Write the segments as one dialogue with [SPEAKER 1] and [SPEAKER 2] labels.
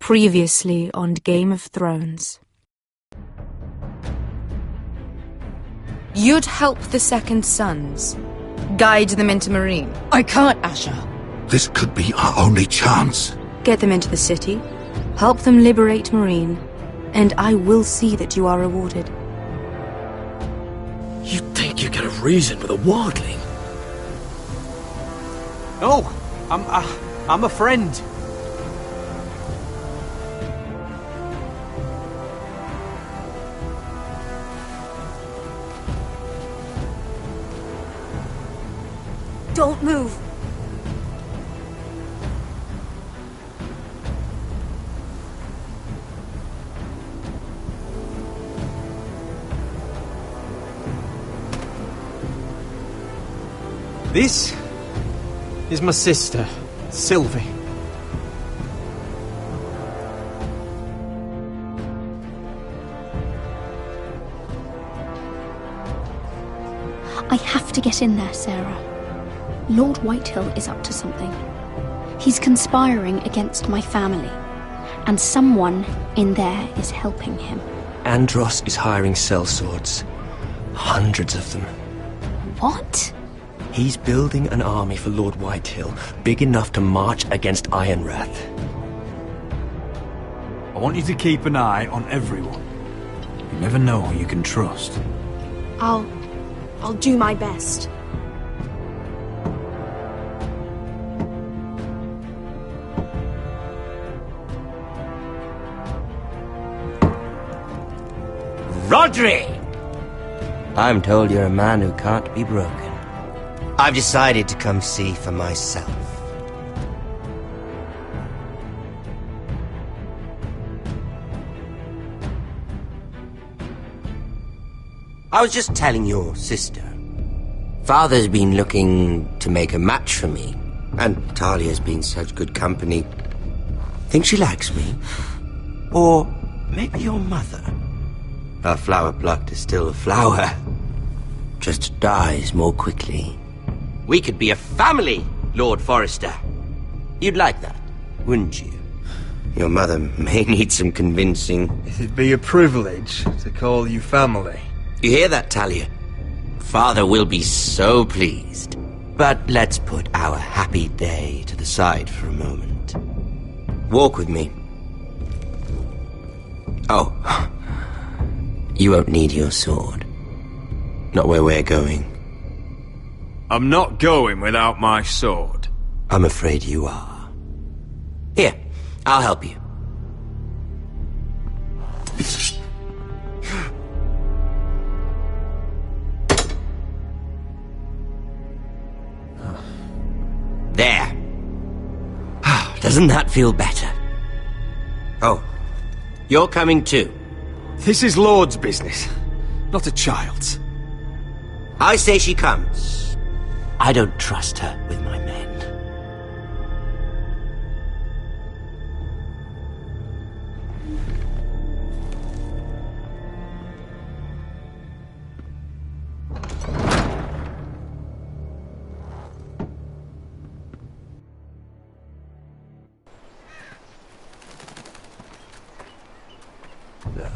[SPEAKER 1] Previously on Game of Thrones. You'd help the Second Sons. Guide them into Meereen.
[SPEAKER 2] I can't, Asher.
[SPEAKER 3] This could be our only chance.
[SPEAKER 1] Get them into the city. Help them liberate Meereen. And I will see that you are rewarded.
[SPEAKER 4] You think you can reason with a wildling?
[SPEAKER 5] No, I'm a friend.
[SPEAKER 1] Don't move.
[SPEAKER 5] This is my sister, Sylvie.
[SPEAKER 6] I have to get in there, Sarah. Lord Whitehill is up to something. He's conspiring against my family, and someone in there is helping him.
[SPEAKER 4] Andros is hiring sellswords. Hundreds of them.
[SPEAKER 6] What?
[SPEAKER 4] He's building an army for Lord Whitehill, big enough to march against Ironrath.
[SPEAKER 7] I want you to keep an eye on everyone. You never know who you can trust.
[SPEAKER 8] I'll do my best.
[SPEAKER 9] Rodri! I'm told you're a man who can't be broken. I've decided to come see for myself. I was just telling your sister. Father's been looking to make a match for me, and Talia's been such good company. Think she likes me? Or maybe your mother? A flower plucked is still a flower. Just dies more quickly. We could be a family, Lord Forrester. You'd like that, wouldn't you? Your mother may need some convincing.
[SPEAKER 10] It'd be a privilege to call you family.
[SPEAKER 9] You hear that, Talia? Father will be so pleased. But let's put our happy day to the side for a moment. Walk with me. Oh. You won't need your sword. Not where we're going.
[SPEAKER 7] I'm not going without my sword.
[SPEAKER 9] I'm afraid you are. Here, I'll help you. There. Doesn't that feel better? Oh, you're coming too.
[SPEAKER 5] This is Lord's business, not a child's.
[SPEAKER 9] I say she comes. I don't trust her with my men.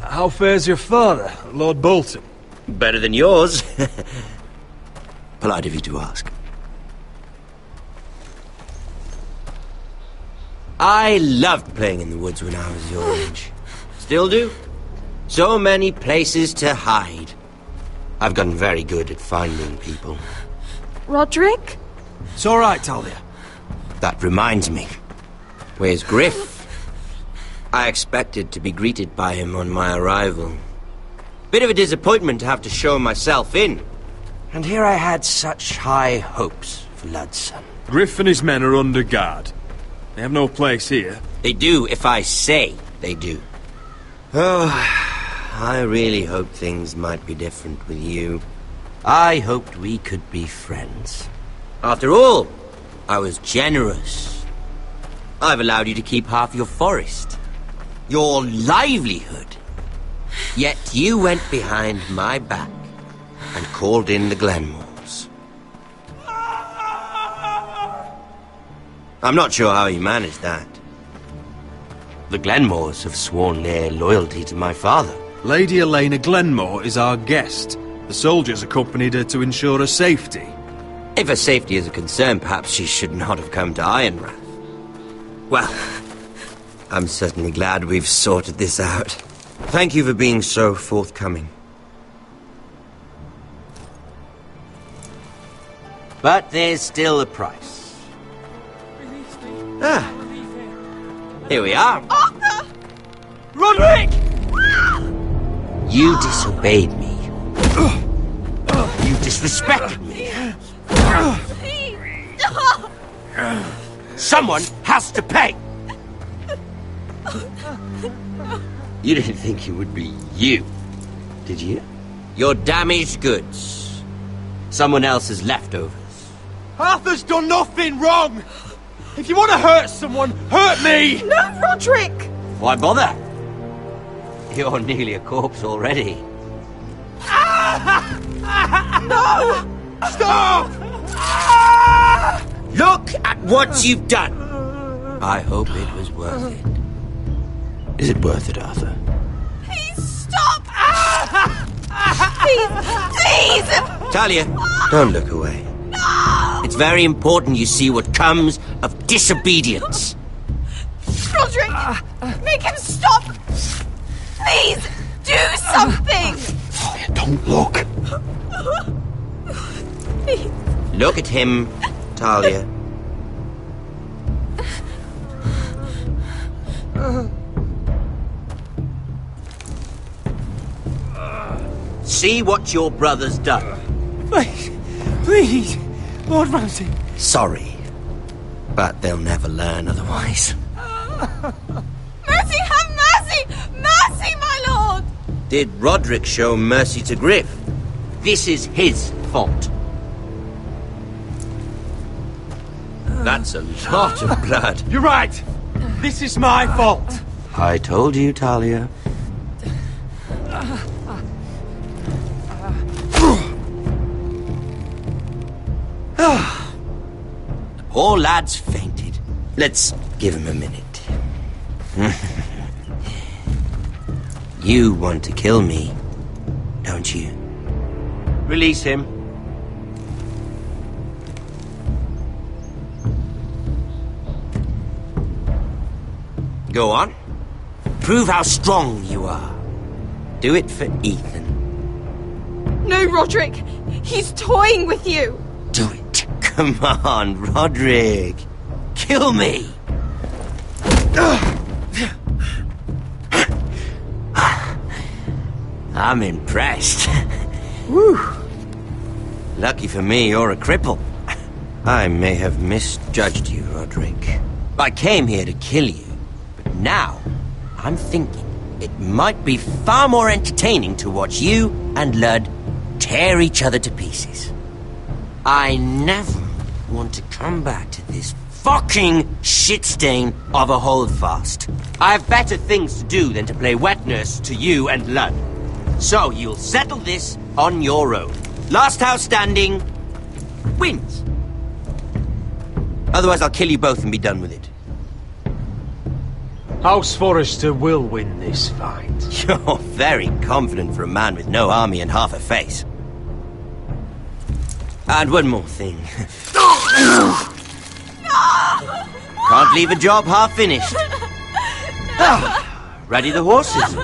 [SPEAKER 10] How fares your father, Lord Bolton?
[SPEAKER 9] Better than yours. Polite of you to ask. I loved playing in the woods when I was your age. Still do. So many places to hide. I've gotten very good at finding people.
[SPEAKER 8] Roderick?
[SPEAKER 5] It's all right, Talia.
[SPEAKER 9] That reminds me. Where's Griff? I expected to be greeted by him on my arrival. Bit of a disappointment to have to show myself in. And here I had such high hopes for Ludson.
[SPEAKER 7] Griff and his men are under guard. They have no place here.
[SPEAKER 9] They do if I say they do. Oh, I really hoped things might be different with you. I hoped we could be friends. After all, I was generous. I've allowed you to keep half your forest. Your livelihood. Yet you went behind my back and called in the Glenmores. I'm not sure how you managed that. The Glenmores have sworn their loyalty to my father.
[SPEAKER 10] Lady Elena Glenmore is our guest. The soldiers accompanied her to ensure her safety.
[SPEAKER 9] If her safety is a concern, perhaps she should not have come to Ironrath. Well, I'm certainly glad we've sorted this out. Thank you for being so forthcoming. But there's still a price. Ah, here we are.
[SPEAKER 8] Arthur!
[SPEAKER 10] Roderick!
[SPEAKER 9] You disobeyed me. You disrespected me. Someone has to pay! You didn't think it would be you, did you? Your damaged goods. Someone else's leftovers.
[SPEAKER 10] Arthur's done nothing wrong! If you want to hurt someone, hurt me!
[SPEAKER 8] No, Roderick!
[SPEAKER 9] Why bother? You're nearly a corpse already.
[SPEAKER 8] No!
[SPEAKER 10] Stop!
[SPEAKER 9] Look at what you've done! I hope it was worth it. Is it worth it, Arthur?
[SPEAKER 8] Please stop! Please!
[SPEAKER 9] Talia, don't look away.
[SPEAKER 8] No!
[SPEAKER 9] It's very important you see what comes of disobedience.
[SPEAKER 8] Roderick! Make him stop! Please! Do something!
[SPEAKER 3] Talia, don't look.
[SPEAKER 8] Please.
[SPEAKER 9] Look at him, Talia. See what your brother's done.
[SPEAKER 10] Please, Lord Ramsay.
[SPEAKER 9] Sorry, but they'll never learn otherwise.
[SPEAKER 8] Mercy, have mercy! Mercy, my lord!
[SPEAKER 9] Did Roderick show mercy to Griff? This is his fault. That's a lot of blood.
[SPEAKER 10] You're right. This is my fault.
[SPEAKER 9] I told you, Talia. The poor lad's fainted. Let's give him a minute. You want to kill me, don't you? Release him. Go on. Prove how strong you are. Do it for Ethan.
[SPEAKER 8] No, Roderick! He's toying with you!
[SPEAKER 9] Do it. Come on, Roderick. Kill me. I'm impressed. Woo. Lucky for me, you're a cripple. I may have misjudged you, Roderick. I came here to kill you, but now I'm thinking it might be far more entertaining to watch you and Lud tear each other to pieces. I never want to come back to this fucking shit stain of a holdfast. I have better things to do than to play wet nurse to you and Lud. So you'll settle this on your own. Last house standing wins. Otherwise I'll kill you both and be done with it.
[SPEAKER 10] House Forrester will win this fight.
[SPEAKER 9] You're very confident for a man with no army and half a face. And one more thing. Can't leave a job half finished. Ready the horses?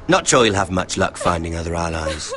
[SPEAKER 9] Not sure you'll have much luck finding other allies.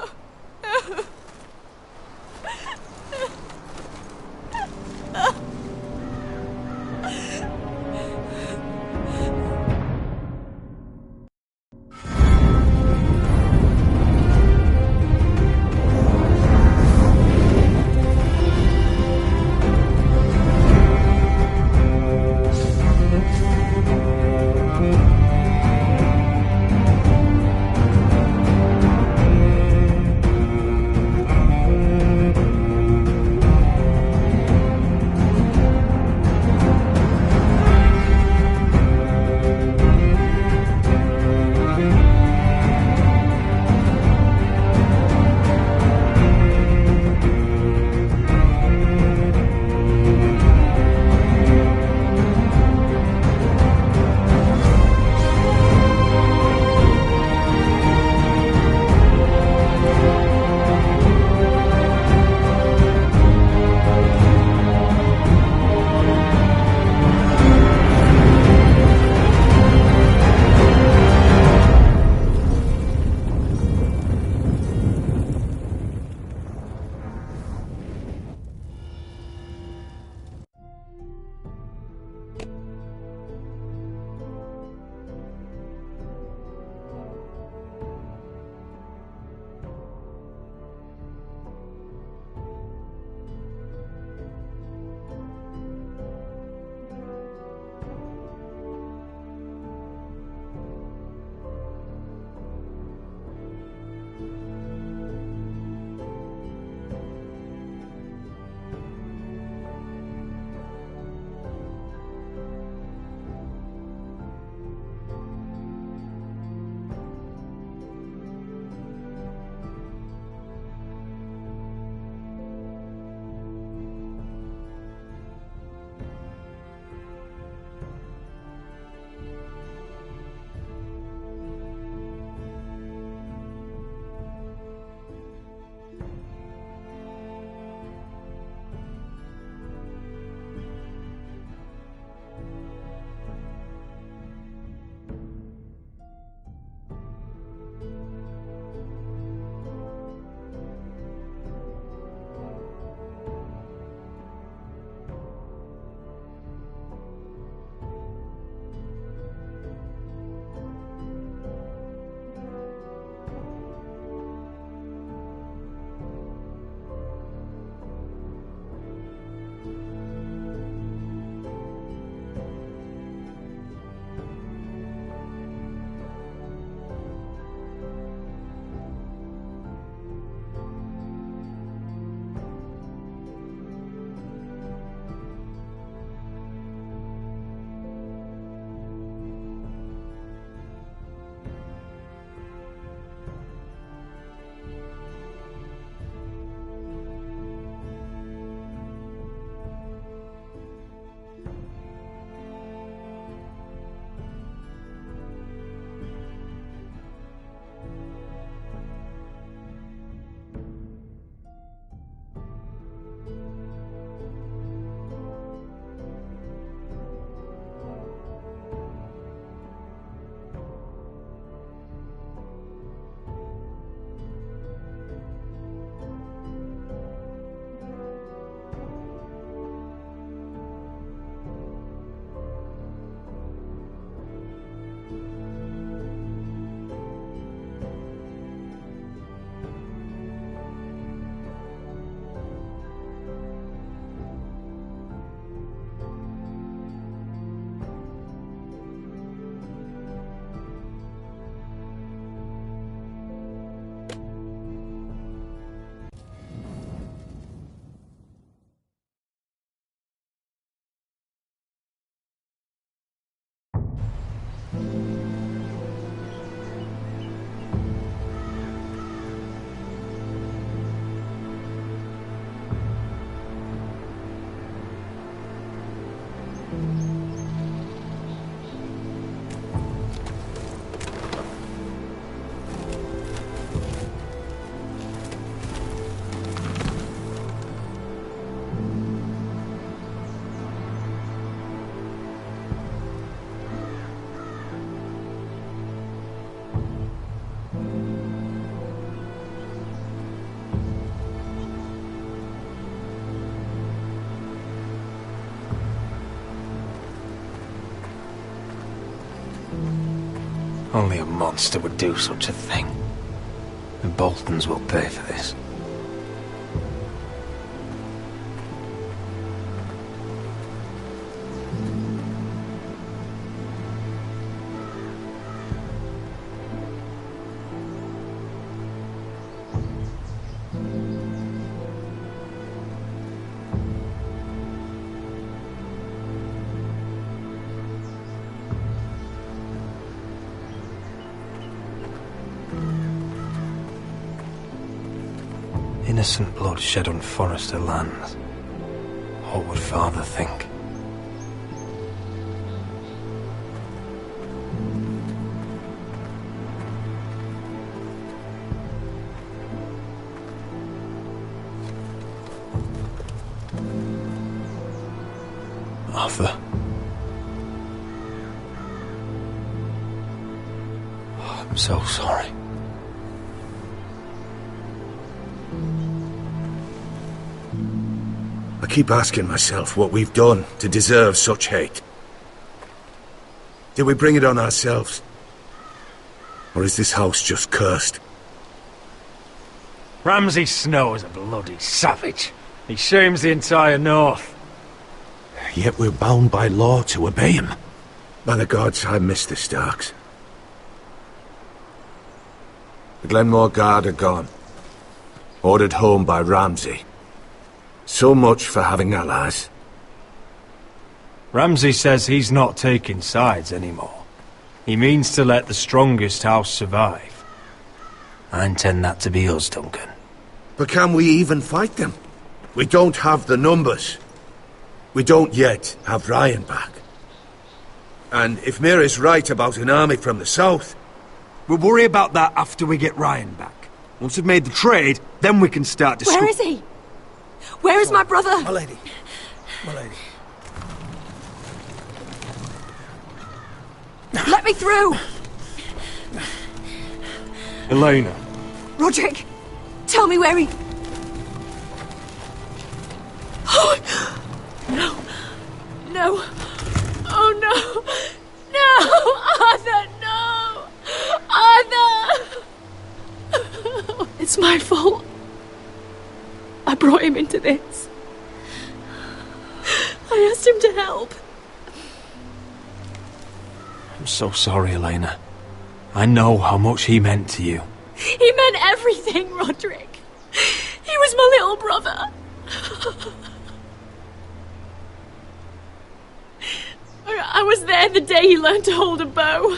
[SPEAKER 7] Only a monster would do such a thing. The Boltons will pay for this. Innocent blood shed on Forester lands. What would Father think? Arthur. Oh, I'm so sorry.
[SPEAKER 3] I keep asking myself what we've done to deserve such hate. Did we bring it on ourselves? Or is this house just cursed?
[SPEAKER 7] Ramsay Snow is a bloody savage. He shames the entire North.
[SPEAKER 3] Yet we're bound by law to obey him. By the gods, I miss the Starks. The Glenmore Guard are gone. Ordered home by Ramsay. So much for having allies.
[SPEAKER 7] Ramsay says he's not taking sides anymore. He means to let the strongest house survive. I intend that to be us, Duncan.
[SPEAKER 3] But can we even fight them? We don't have the numbers. We don't yet have Ryan back. And if Mira's right about an army from the south...
[SPEAKER 5] We'll worry about that after we get Ryan back. Once we've made the trade, then we can start discussing.
[SPEAKER 8] Where is he? Where is my brother?
[SPEAKER 3] My lady. My lady.
[SPEAKER 8] Let me through!
[SPEAKER 7] Elena.
[SPEAKER 8] Roderick, tell me where he... Oh, no. No. Oh, no. No! Arthur, no! Arthur! It's my fault. I brought him into this. I asked him to help.
[SPEAKER 7] I'm so sorry, Elena. I know how much he meant to you.
[SPEAKER 8] He meant everything, Roderick. He was my little brother. I was there the day he learned to hold a bow.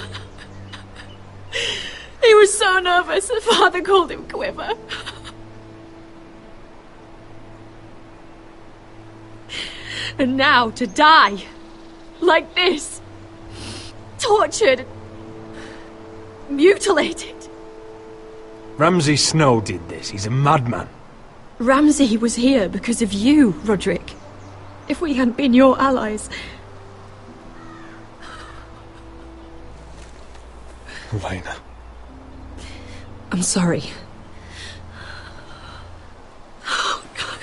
[SPEAKER 8] He was so nervous that Father called him Quiver. And now to die like this, tortured, mutilated.
[SPEAKER 7] Ramsay Snow did this. He's a madman.
[SPEAKER 8] Ramsay was here because of you, Roderick. If we hadn't been your allies...
[SPEAKER 7] Elena.
[SPEAKER 8] I'm sorry. Oh, God.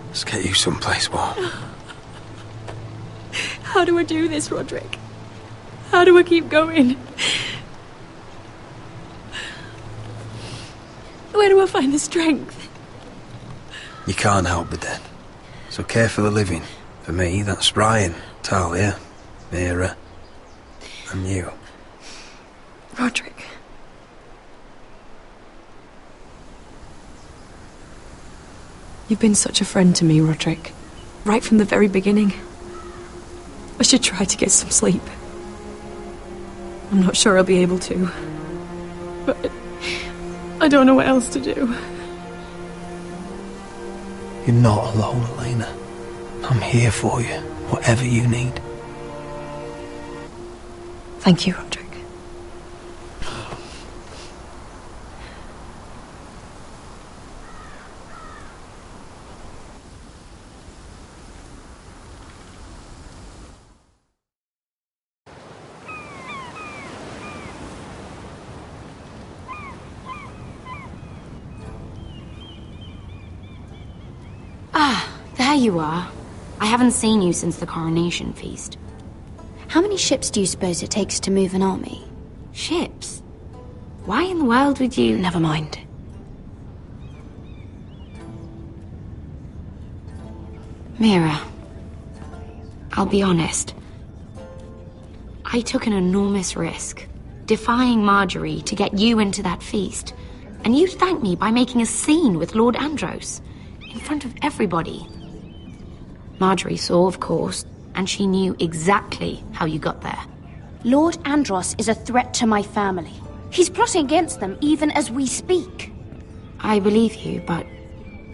[SPEAKER 7] Let's get you someplace warm.
[SPEAKER 8] How do I do this, Roderick? How do I keep going? Where do I find the strength?
[SPEAKER 7] You can't help the dead. So care for the living. For me, that's Ryan, Talia, Mira, and you.
[SPEAKER 8] Roderick. You've been such a friend to me, Roderick. Right from the very beginning. I should try to get some sleep. I'm not sure I'll be able to. But I don't know what else to do.
[SPEAKER 7] You're not alone, Elena. I'm here for you, whatever you need.
[SPEAKER 8] Thank you, Roderick. Ah.
[SPEAKER 2] you are. I haven't seen you since the coronation feast.
[SPEAKER 6] How many ships do you suppose it takes to move an army?
[SPEAKER 2] Ships? Why in the world would you...
[SPEAKER 1] Never mind.
[SPEAKER 2] Mira, I'll be honest. I took an enormous risk, defying Marjorie to get you into that feast. And you thanked me by making a scene with Lord Andros, in front of everybody. Marjorie saw, of course, and she knew exactly how you got there.
[SPEAKER 6] Lord Andros is a threat to my family. He's plotting against them even as we speak.
[SPEAKER 2] I believe you, but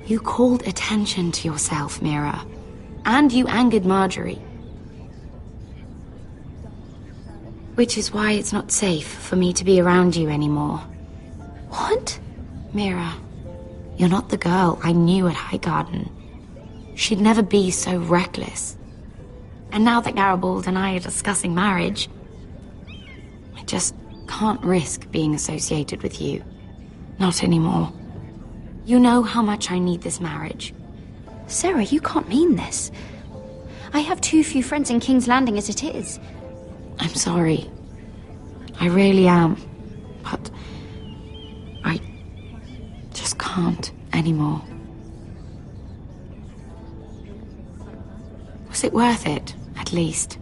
[SPEAKER 2] you called attention to yourself, Mira. And you angered Marjorie. Which is why it's not safe for me to be around you anymore.
[SPEAKER 6] What?
[SPEAKER 2] Mira, you're not the girl I knew at Highgarden. She'd never be so reckless. And now that Garibald and I are discussing marriage, I just can't risk being associated with you. Not anymore. You know how much I need this marriage.
[SPEAKER 6] Sarah, you can't mean this. I have too few friends in King's Landing as it is.
[SPEAKER 2] I'm sorry. I really am. But I just can't anymore. Was it worth it, at least?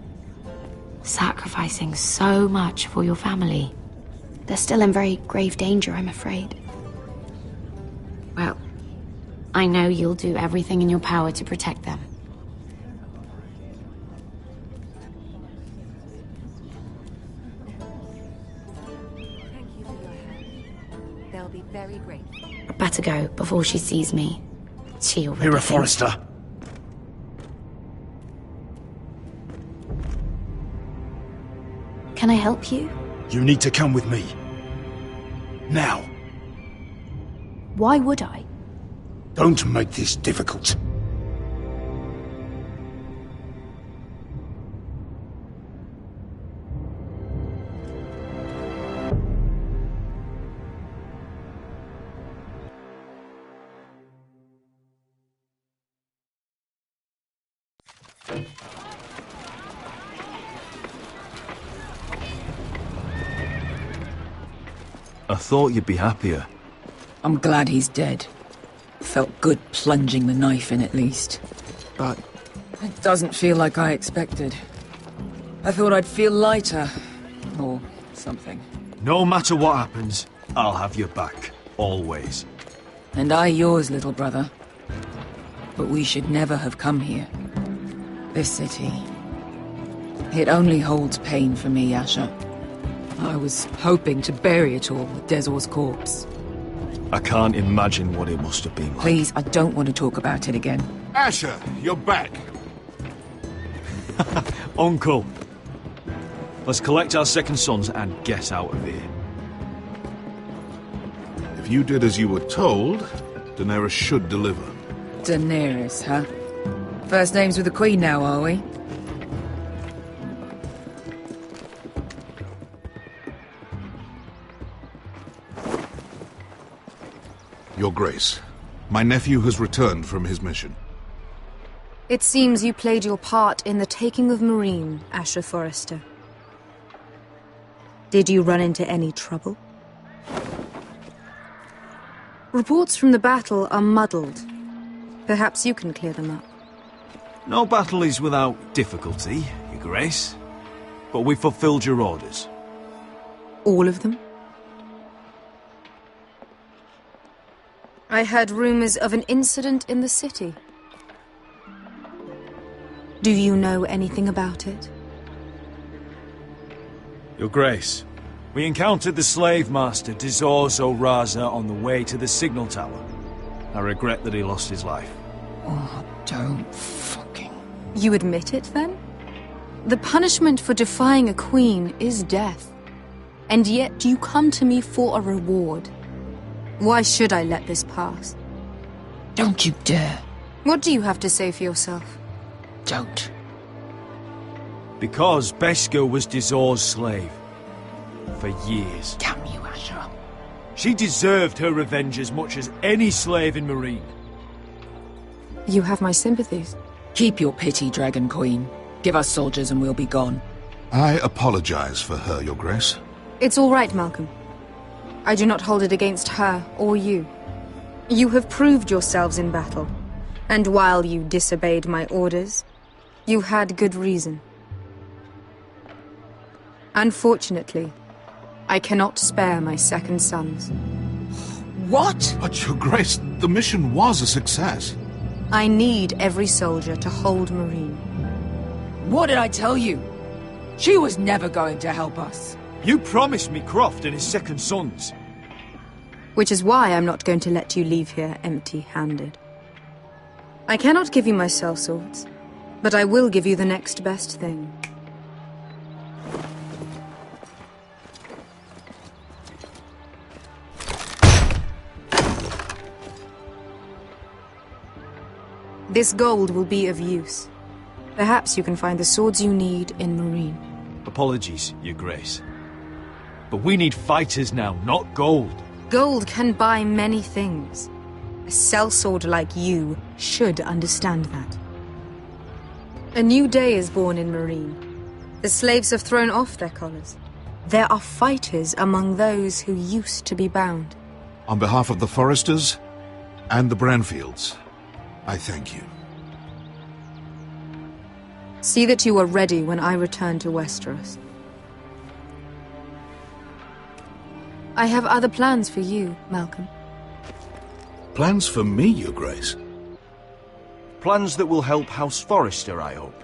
[SPEAKER 2] Sacrificing so much for your family.
[SPEAKER 6] They're still in very grave danger, I'm afraid.
[SPEAKER 2] Well, I know you'll do everything in your power to protect them.
[SPEAKER 1] They'll be very grateful.
[SPEAKER 2] I'd better go before she sees me. She already
[SPEAKER 5] Mira
[SPEAKER 2] thinks-
[SPEAKER 5] Forrester.
[SPEAKER 6] Can I help you?
[SPEAKER 5] You need to come with me. Now.
[SPEAKER 6] Why would I?
[SPEAKER 5] Don't make this difficult.
[SPEAKER 10] I thought you'd be happier.
[SPEAKER 11] I'm glad he's dead. Felt good plunging the knife in at least. But it doesn't feel like I expected. I thought I'd feel lighter. Or something.
[SPEAKER 10] No matter what happens, I'll have your back. Always.
[SPEAKER 11] And I yours, little brother. But we should never have come here. This city. It only holds pain for me, Asher. I was hoping to bury it all with Dezor's corpse.
[SPEAKER 10] I can't imagine what it must have been like.
[SPEAKER 11] Please, I don't want to talk about it again.
[SPEAKER 3] Asher, you're back.
[SPEAKER 10] Uncle. Let's collect our second sons and get out of here.
[SPEAKER 12] If you did as you were told, Daenerys should deliver.
[SPEAKER 11] Daenerys, huh? First names with the Queen now, are we?
[SPEAKER 12] Your Grace, my nephew has returned from his mission.
[SPEAKER 1] It seems you played your part in the taking of Meereen, Asher Forrester. Did you run into any trouble? Reports from the battle are muddled. Perhaps you can clear them up.
[SPEAKER 10] No battle is without difficulty, Your Grace. But we fulfilled your orders.
[SPEAKER 1] All of them? I heard rumors of an incident in the city. Do you know anything about it?
[SPEAKER 10] Your Grace, we encountered the slave master Dezor Zoraza on the way to the signal tower. I regret that he lost his life.
[SPEAKER 11] Oh, don't fucking...
[SPEAKER 1] You admit it, then? The punishment for defying a queen is death. And yet you come to me for a reward. Why should I let this pass?
[SPEAKER 11] Don't you dare.
[SPEAKER 1] What do you have to say for yourself?
[SPEAKER 11] Don't.
[SPEAKER 10] Because Beskha was Dezor's slave. For years.
[SPEAKER 11] Damn you, Asher.
[SPEAKER 10] She deserved her revenge as much as any slave in Meereen.
[SPEAKER 1] You have my sympathies.
[SPEAKER 11] Keep your pity, Dragon Queen. Give us soldiers and we'll be gone.
[SPEAKER 12] I apologize for her, Your Grace.
[SPEAKER 1] It's all right, Malcolm. I do not hold it against her or you. You have proved yourselves in battle, and while you disobeyed my orders, you had good reason. Unfortunately, I cannot spare my second sons.
[SPEAKER 11] What?
[SPEAKER 12] But, Your Grace, the mission was a success.
[SPEAKER 1] I need every soldier to hold Marine.
[SPEAKER 11] What did I tell you? She was never going to help us.
[SPEAKER 10] You promised me Croft and his second sons.
[SPEAKER 1] Which is why I'm not going to let you leave here empty-handed. I cannot give you my sellswords, but I will give you the next best thing. This gold will be of use. Perhaps you can find the swords you need in Marine.
[SPEAKER 10] Apologies, Your Grace. But we need fighters now, not gold.
[SPEAKER 1] Gold can buy many things. A sellsword like you should understand that. A new day is born in Marine. The slaves have thrown off their collars. There are fighters among those who used to be bound.
[SPEAKER 12] On behalf of the Foresters and the Branfields, I thank you.
[SPEAKER 1] See that you are ready when I return to Westeros. I have other plans for you, Malcolm.
[SPEAKER 12] Plans for me, Your Grace?
[SPEAKER 10] Plans that will help House Forrester, I hope.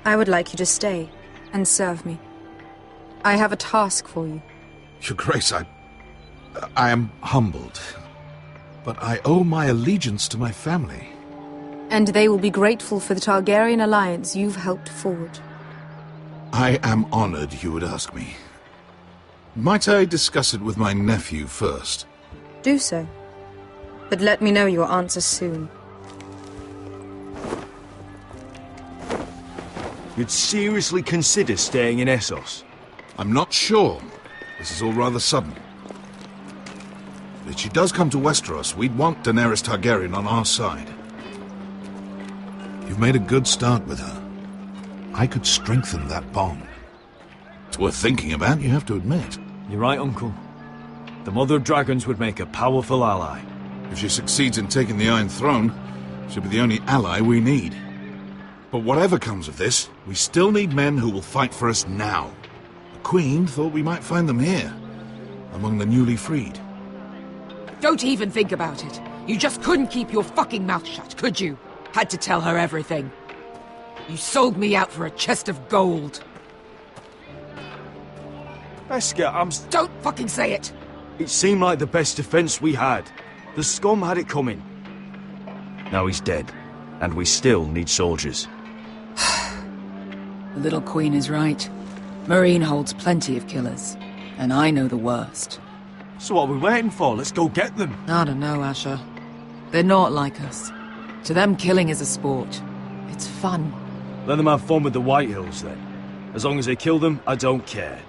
[SPEAKER 1] I would like you to stay and serve me. I have a task for you.
[SPEAKER 12] Your Grace, I am humbled. But I owe my allegiance to my family.
[SPEAKER 1] And they will be grateful for the Targaryen alliance you've helped forge.
[SPEAKER 12] I am honored you would ask me. Might I discuss it with my nephew first?
[SPEAKER 1] Do so. But let me know your answer soon.
[SPEAKER 10] You'd seriously consider staying in Essos?
[SPEAKER 12] I'm not sure. This is all rather sudden. But if she does come to Westeros, we'd want Daenerys Targaryen on our side. You've made a good start with her. I could strengthen that bond. It's worth thinking about, you have to admit.
[SPEAKER 10] You're right, Uncle. The Mother of Dragons would make a powerful ally.
[SPEAKER 12] If she succeeds in taking the Iron Throne, she'll be the only ally we need. But whatever comes of this, we still need men who will fight for us now. The Queen thought we might find them here, among the newly freed.
[SPEAKER 11] Don't even think about it. You just couldn't keep your fucking mouth shut, could you? Had to tell her everything. You sold me out for a chest of gold.
[SPEAKER 10] Beskha,
[SPEAKER 11] Don't fucking say it!
[SPEAKER 10] It seemed like the best defense we had. The scum had it coming. Now he's dead, and we still need soldiers.
[SPEAKER 11] The little queen is right. Marine holds plenty of killers, and I know the worst.
[SPEAKER 10] So what are we waiting for? Let's go get them.
[SPEAKER 11] I don't know, Asher. They're not like us. To them, killing is a sport. It's fun.
[SPEAKER 10] Let them have fun with the White Hills, then. As long as they kill them, I don't care.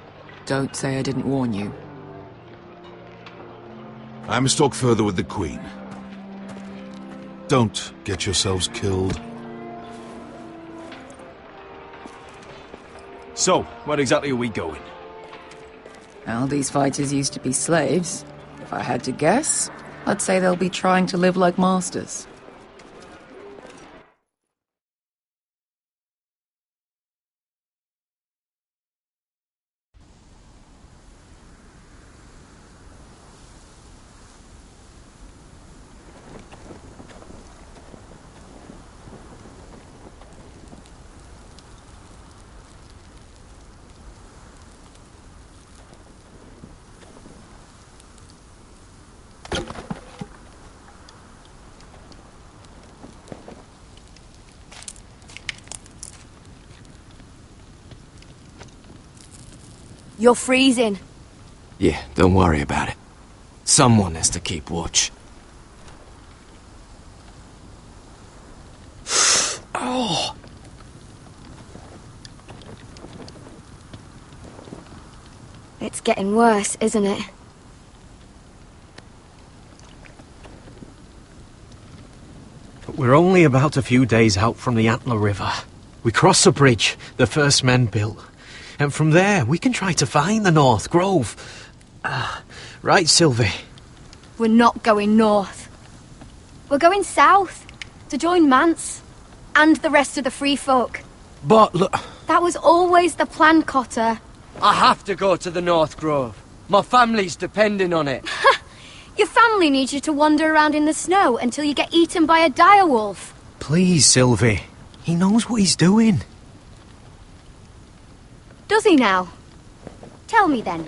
[SPEAKER 11] Don't say I didn't warn you.
[SPEAKER 12] I must talk further with the Queen. Don't get yourselves killed.
[SPEAKER 10] So, where exactly are we going?
[SPEAKER 11] Well, these fighters used to be slaves. If I had to guess, I'd say they'll be trying to live like masters.
[SPEAKER 13] You're freezing.
[SPEAKER 4] Yeah, don't worry about it. Someone has to keep watch. Oh!
[SPEAKER 13] It's getting worse, isn't it?
[SPEAKER 4] We're only about a few days out from the Antler River. We cross a bridge the first men built. And from there, we can try to find the North Grove. Right, Sylvie?
[SPEAKER 13] We're not going north. We're going south, to join Mance, and the rest of the free folk.
[SPEAKER 14] But look...
[SPEAKER 13] That was always the plan, Cotter.
[SPEAKER 14] I have to go to the North Grove. My family's depending on it.
[SPEAKER 13] Your family needs you to wander around in the snow until you get eaten by a direwolf.
[SPEAKER 4] Please, Sylvie. He knows what he's doing.
[SPEAKER 13] Does he now? Tell me then.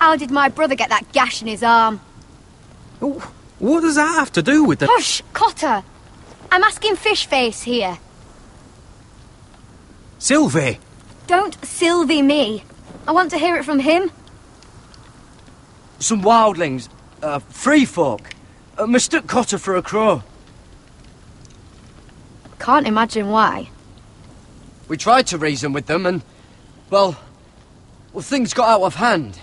[SPEAKER 13] How did my brother get that gash in his arm?
[SPEAKER 4] What does that have to do with the...
[SPEAKER 13] Hush, Cotter! I'm asking Fishface here.
[SPEAKER 4] Sylvie!
[SPEAKER 13] Don't Sylvie me. I want to hear it from him.
[SPEAKER 14] Some wildlings, free folk, mistook Cotter for a crow.
[SPEAKER 13] Can't imagine why.
[SPEAKER 14] We tried to reason with them and, well, things got out of hand.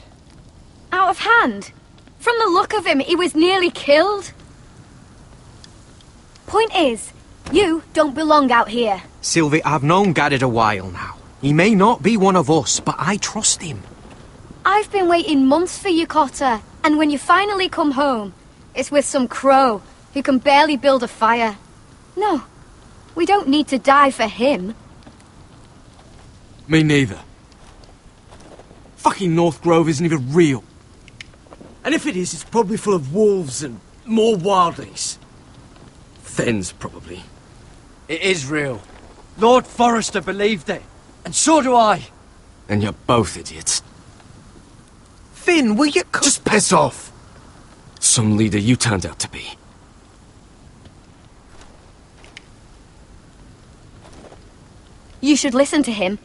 [SPEAKER 13] Out of hand? From the look of him, he was nearly killed. Point is, you don't belong out here.
[SPEAKER 4] Sylvie, I've known Garrett a while now. He may not be one of us, but I trust him.
[SPEAKER 13] I've been waiting months for you, Cotter, and when you finally come home, it's with some crow who can barely build a fire. No, we don't need to die for him.
[SPEAKER 14] Me neither. Fucking North Grove isn't even real. And if it is, it's probably full of wolves and more wildlings. Thens, probably. It is real. Lord Forrester believed it. And so do I. And you're both idiots.
[SPEAKER 4] Finn, will you...
[SPEAKER 14] Just piss off! Some leader you turned out to be.
[SPEAKER 13] You should listen to him.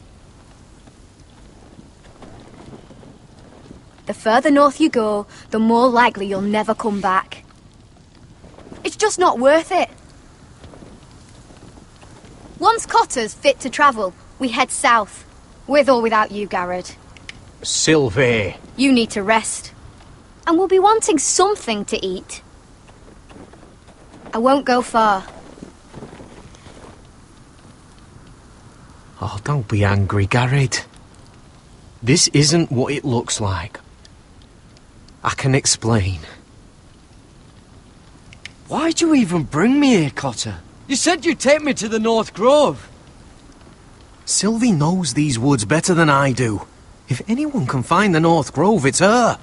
[SPEAKER 13] The further north you go, the more likely you'll never come back. It's just not worth it. Once Cotter's fit to travel, we head south. With or without you, Garrett.
[SPEAKER 4] Sylvie.
[SPEAKER 13] You need to rest. And we'll be wanting something to eat. I won't go far.
[SPEAKER 4] Oh, don't be angry, Garrett. This isn't what it looks like. I can explain.
[SPEAKER 14] Why'd you even bring me here, Cotter? You said you'd take me to the North Grove.
[SPEAKER 4] Sylvie knows these woods better than I do. If anyone can find the North Grove, it's her.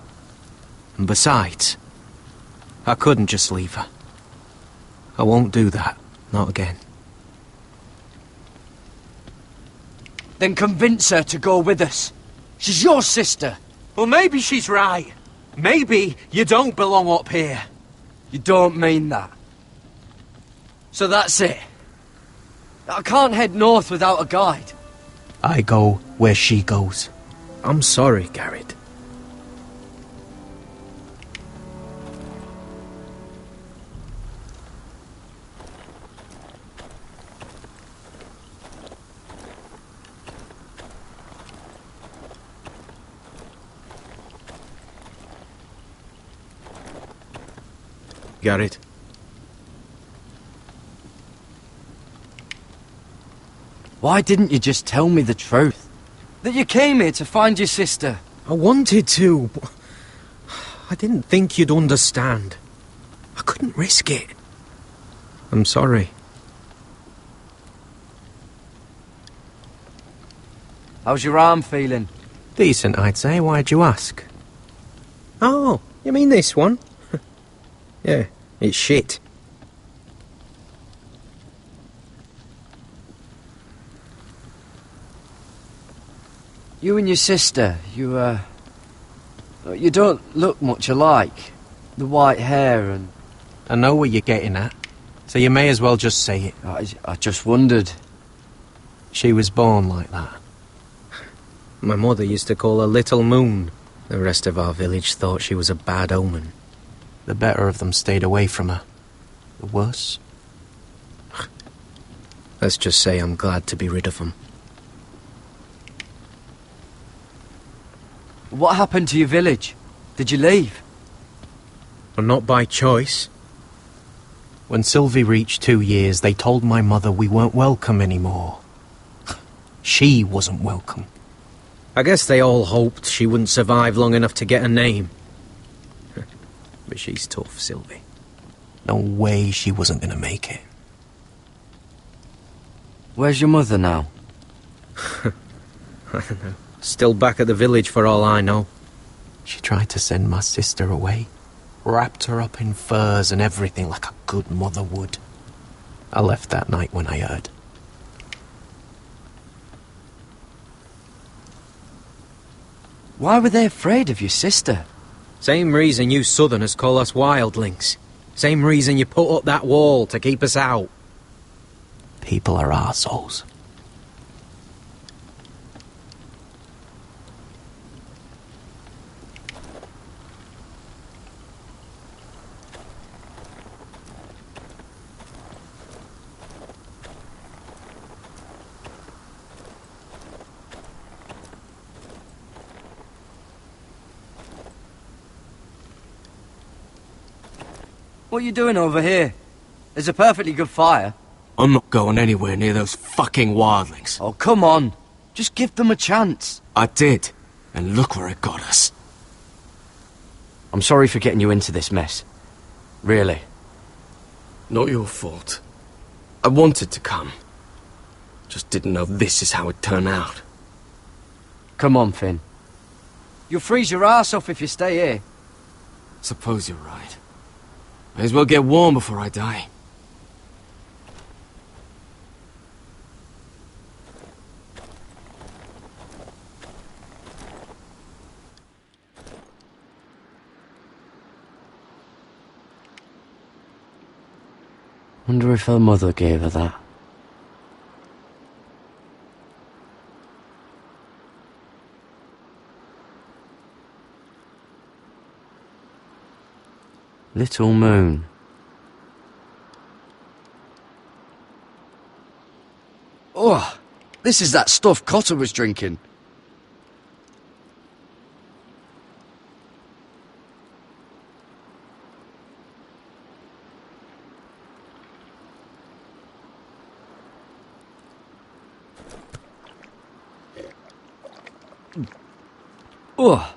[SPEAKER 4] And besides, I couldn't just leave her. I won't do that. Not again.
[SPEAKER 14] Then convince her to go with us. She's your sister.
[SPEAKER 4] Well, maybe she's right. Maybe you don't belong up here.
[SPEAKER 14] You don't mean that. So that's it. I can't head north without a guide.
[SPEAKER 4] I go where she goes. I'm sorry, Garrett. Garrett.
[SPEAKER 14] Why didn't you just tell me the truth? That you came here to find your sister?
[SPEAKER 4] I wanted to, but I didn't think you'd understand. I couldn't risk it. I'm sorry.
[SPEAKER 14] How's your arm feeling?
[SPEAKER 4] Decent, I'd say. Why'd you ask? Oh, you mean this one? Yeah, it's shit.
[SPEAKER 14] You and your sister, you don't look much alike. The white hair and...
[SPEAKER 4] I know what you're getting at, so you may as well just say it.
[SPEAKER 14] I just wondered.
[SPEAKER 4] She was born like that. My mother used to call her Little Moon. The rest of our village thought she was a bad omen. The better of them stayed away from her. The worse? Let's just say I'm glad to be rid of them.
[SPEAKER 14] What happened to your village? Did you leave?
[SPEAKER 4] Well, not by choice. When Sylvie reached 2 years, they told my mother we weren't welcome anymore. She wasn't welcome. I guess they all hoped she wouldn't survive long enough to get a name. But she's tough, Sylvie. No way she wasn't gonna make it.
[SPEAKER 14] Where's your mother now?
[SPEAKER 4] I don't know. Still back at the village for all I know. She tried to send my sister away. Wrapped her up in furs and everything like a good mother would. I left that night when I heard.
[SPEAKER 14] Why were they afraid of your sister?
[SPEAKER 4] Same reason you Southerners call us wildlings. Same reason you put up that wall to keep us out. People are arseholes.
[SPEAKER 14] What are you doing over here? There's a perfectly good fire. I'm not going anywhere near those fucking wildlings. Oh, come on. Just give them a chance. I did, and look where it got us. I'm sorry for getting you into this mess. Really.
[SPEAKER 15] Not your fault. I wanted to come. Just didn't know this is how it'd turn out.
[SPEAKER 14] Come on, Finn. You'll freeze your ass off if you stay here.
[SPEAKER 15] Suppose you're right. May as well get warm before I die.
[SPEAKER 14] Wonder if her mother gave her that. Little moon. Oh, this is that stuff Cotter was drinking. Oh,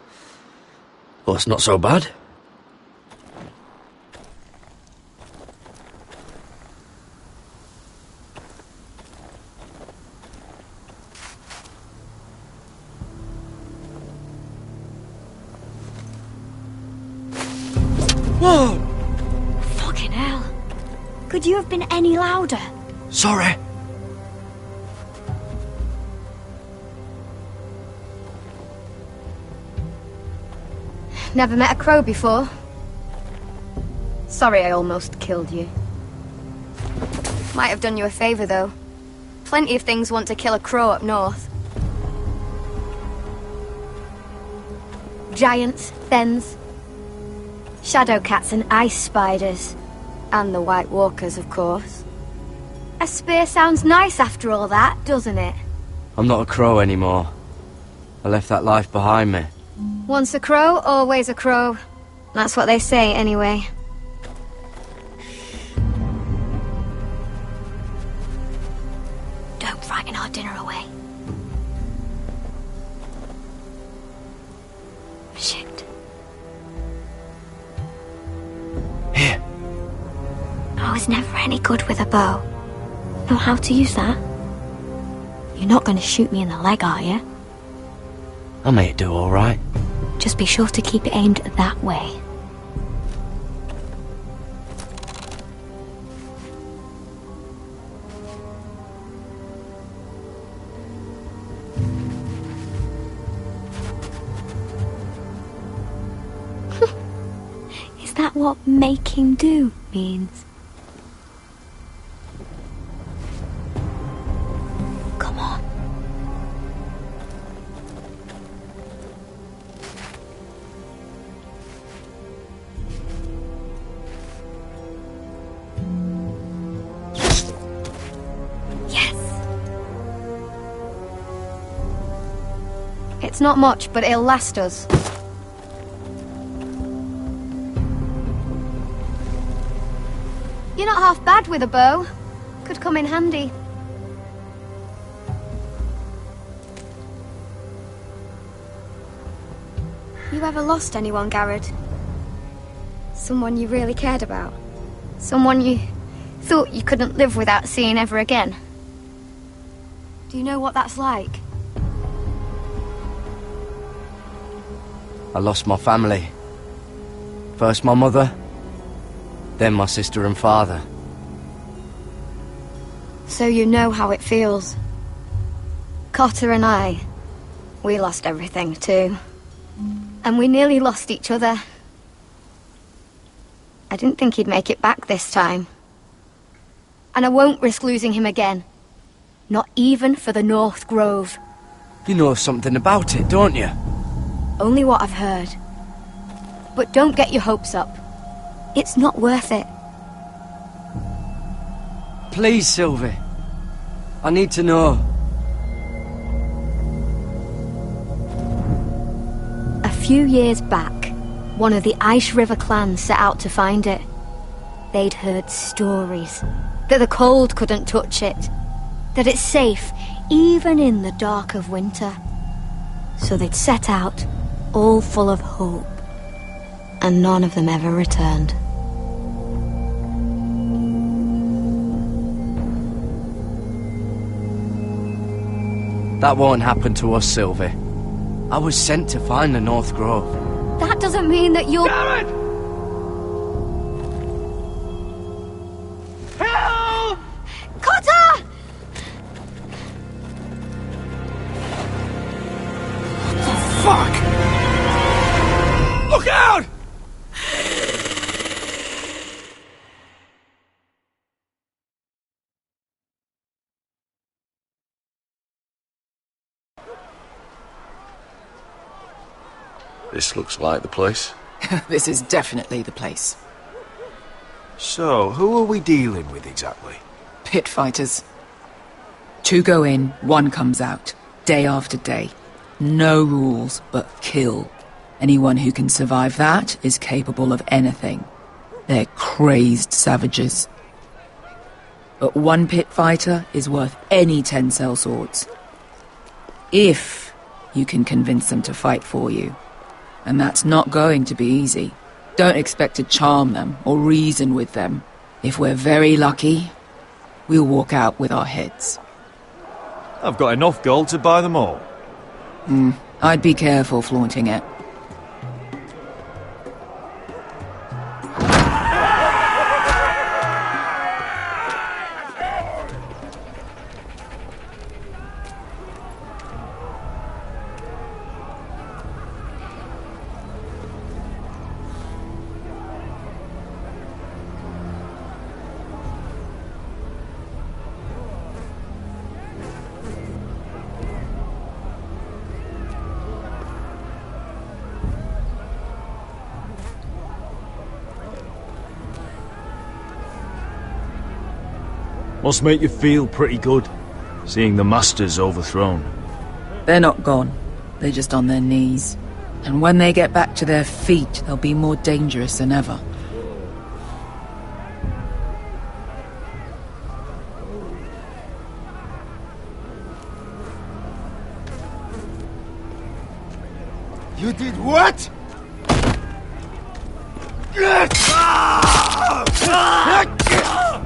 [SPEAKER 14] well, it's not so bad. Whoa!
[SPEAKER 6] Fucking hell. Could you have been any louder?
[SPEAKER 14] Sorry.
[SPEAKER 13] Never met a crow before. Sorry I almost killed you. Might have done you a favour, though. Plenty of things want to kill a crow up north. Giants, thens, shadow cats and ice spiders. And the White Walkers, of course. A spear sounds nice after all that, doesn't it?
[SPEAKER 14] I'm not a crow anymore. I left that life behind me.
[SPEAKER 13] Once a crow, always a crow. That's what they say, anyway.
[SPEAKER 6] Don't frighten our dinner away. Shit.
[SPEAKER 14] Here.
[SPEAKER 6] I was never any good with a bow. Know how to use that? You're not going to shoot me in the leg, are you?
[SPEAKER 14] I may do all right.
[SPEAKER 6] Just be sure to keep it aimed that way. Is that what making do means? Come on.
[SPEAKER 13] It's not much, but it'll last us. You're not half bad with a bow. Could come in handy. You ever lost anyone, Garrett? Someone you really cared about? Someone you thought you couldn't live without seeing ever again? Do you know what that's like?
[SPEAKER 15] I lost my family. First my mother, then my sister and father.
[SPEAKER 13] So you know how it feels. Cotter and I, we lost everything too. And we nearly lost each other. I didn't think he'd make it back this time. And I won't risk losing him again. Not even for the North Grove.
[SPEAKER 15] You know something about it, don't you?
[SPEAKER 13] Only what I've heard. But don't get your hopes up. It's not worth it.
[SPEAKER 15] Please, Sylvie. I need to know.
[SPEAKER 13] A few years back, one of the Ice River clans set out to find it. They'd heard stories that the cold couldn't touch it, that it's safe even in the dark of winter. So they'd set out, all full of hope, and none of them ever returned.
[SPEAKER 15] That won't happen to us, Sylvie. I was sent to find the North Grove.
[SPEAKER 13] That doesn't mean that you'll...
[SPEAKER 14] Garrett! Help!
[SPEAKER 13] Cotter!
[SPEAKER 14] Fuck! Look out!
[SPEAKER 16] This looks like the place.
[SPEAKER 11] This is definitely the place.
[SPEAKER 5] So, who are we dealing with exactly?
[SPEAKER 11] Pit fighters. 2 go in, 1 comes out, day after day. No rules, but kill. Anyone who can survive that is capable of anything. They're crazed savages. But 1 pit fighter is worth any 10 sellswords. If you can convince them to fight for you. And that's not going to be easy. Don't expect to charm them or reason with them. If we're very lucky, we'll walk out with our heads.
[SPEAKER 10] I've got enough gold to buy them all.
[SPEAKER 11] I'd be careful flaunting it.
[SPEAKER 10] Must make you feel pretty good, seeing the Masters overthrown.
[SPEAKER 11] They're not gone. They're just on their knees. And when they get back to their feet, they'll be more dangerous than ever.
[SPEAKER 3] You did what?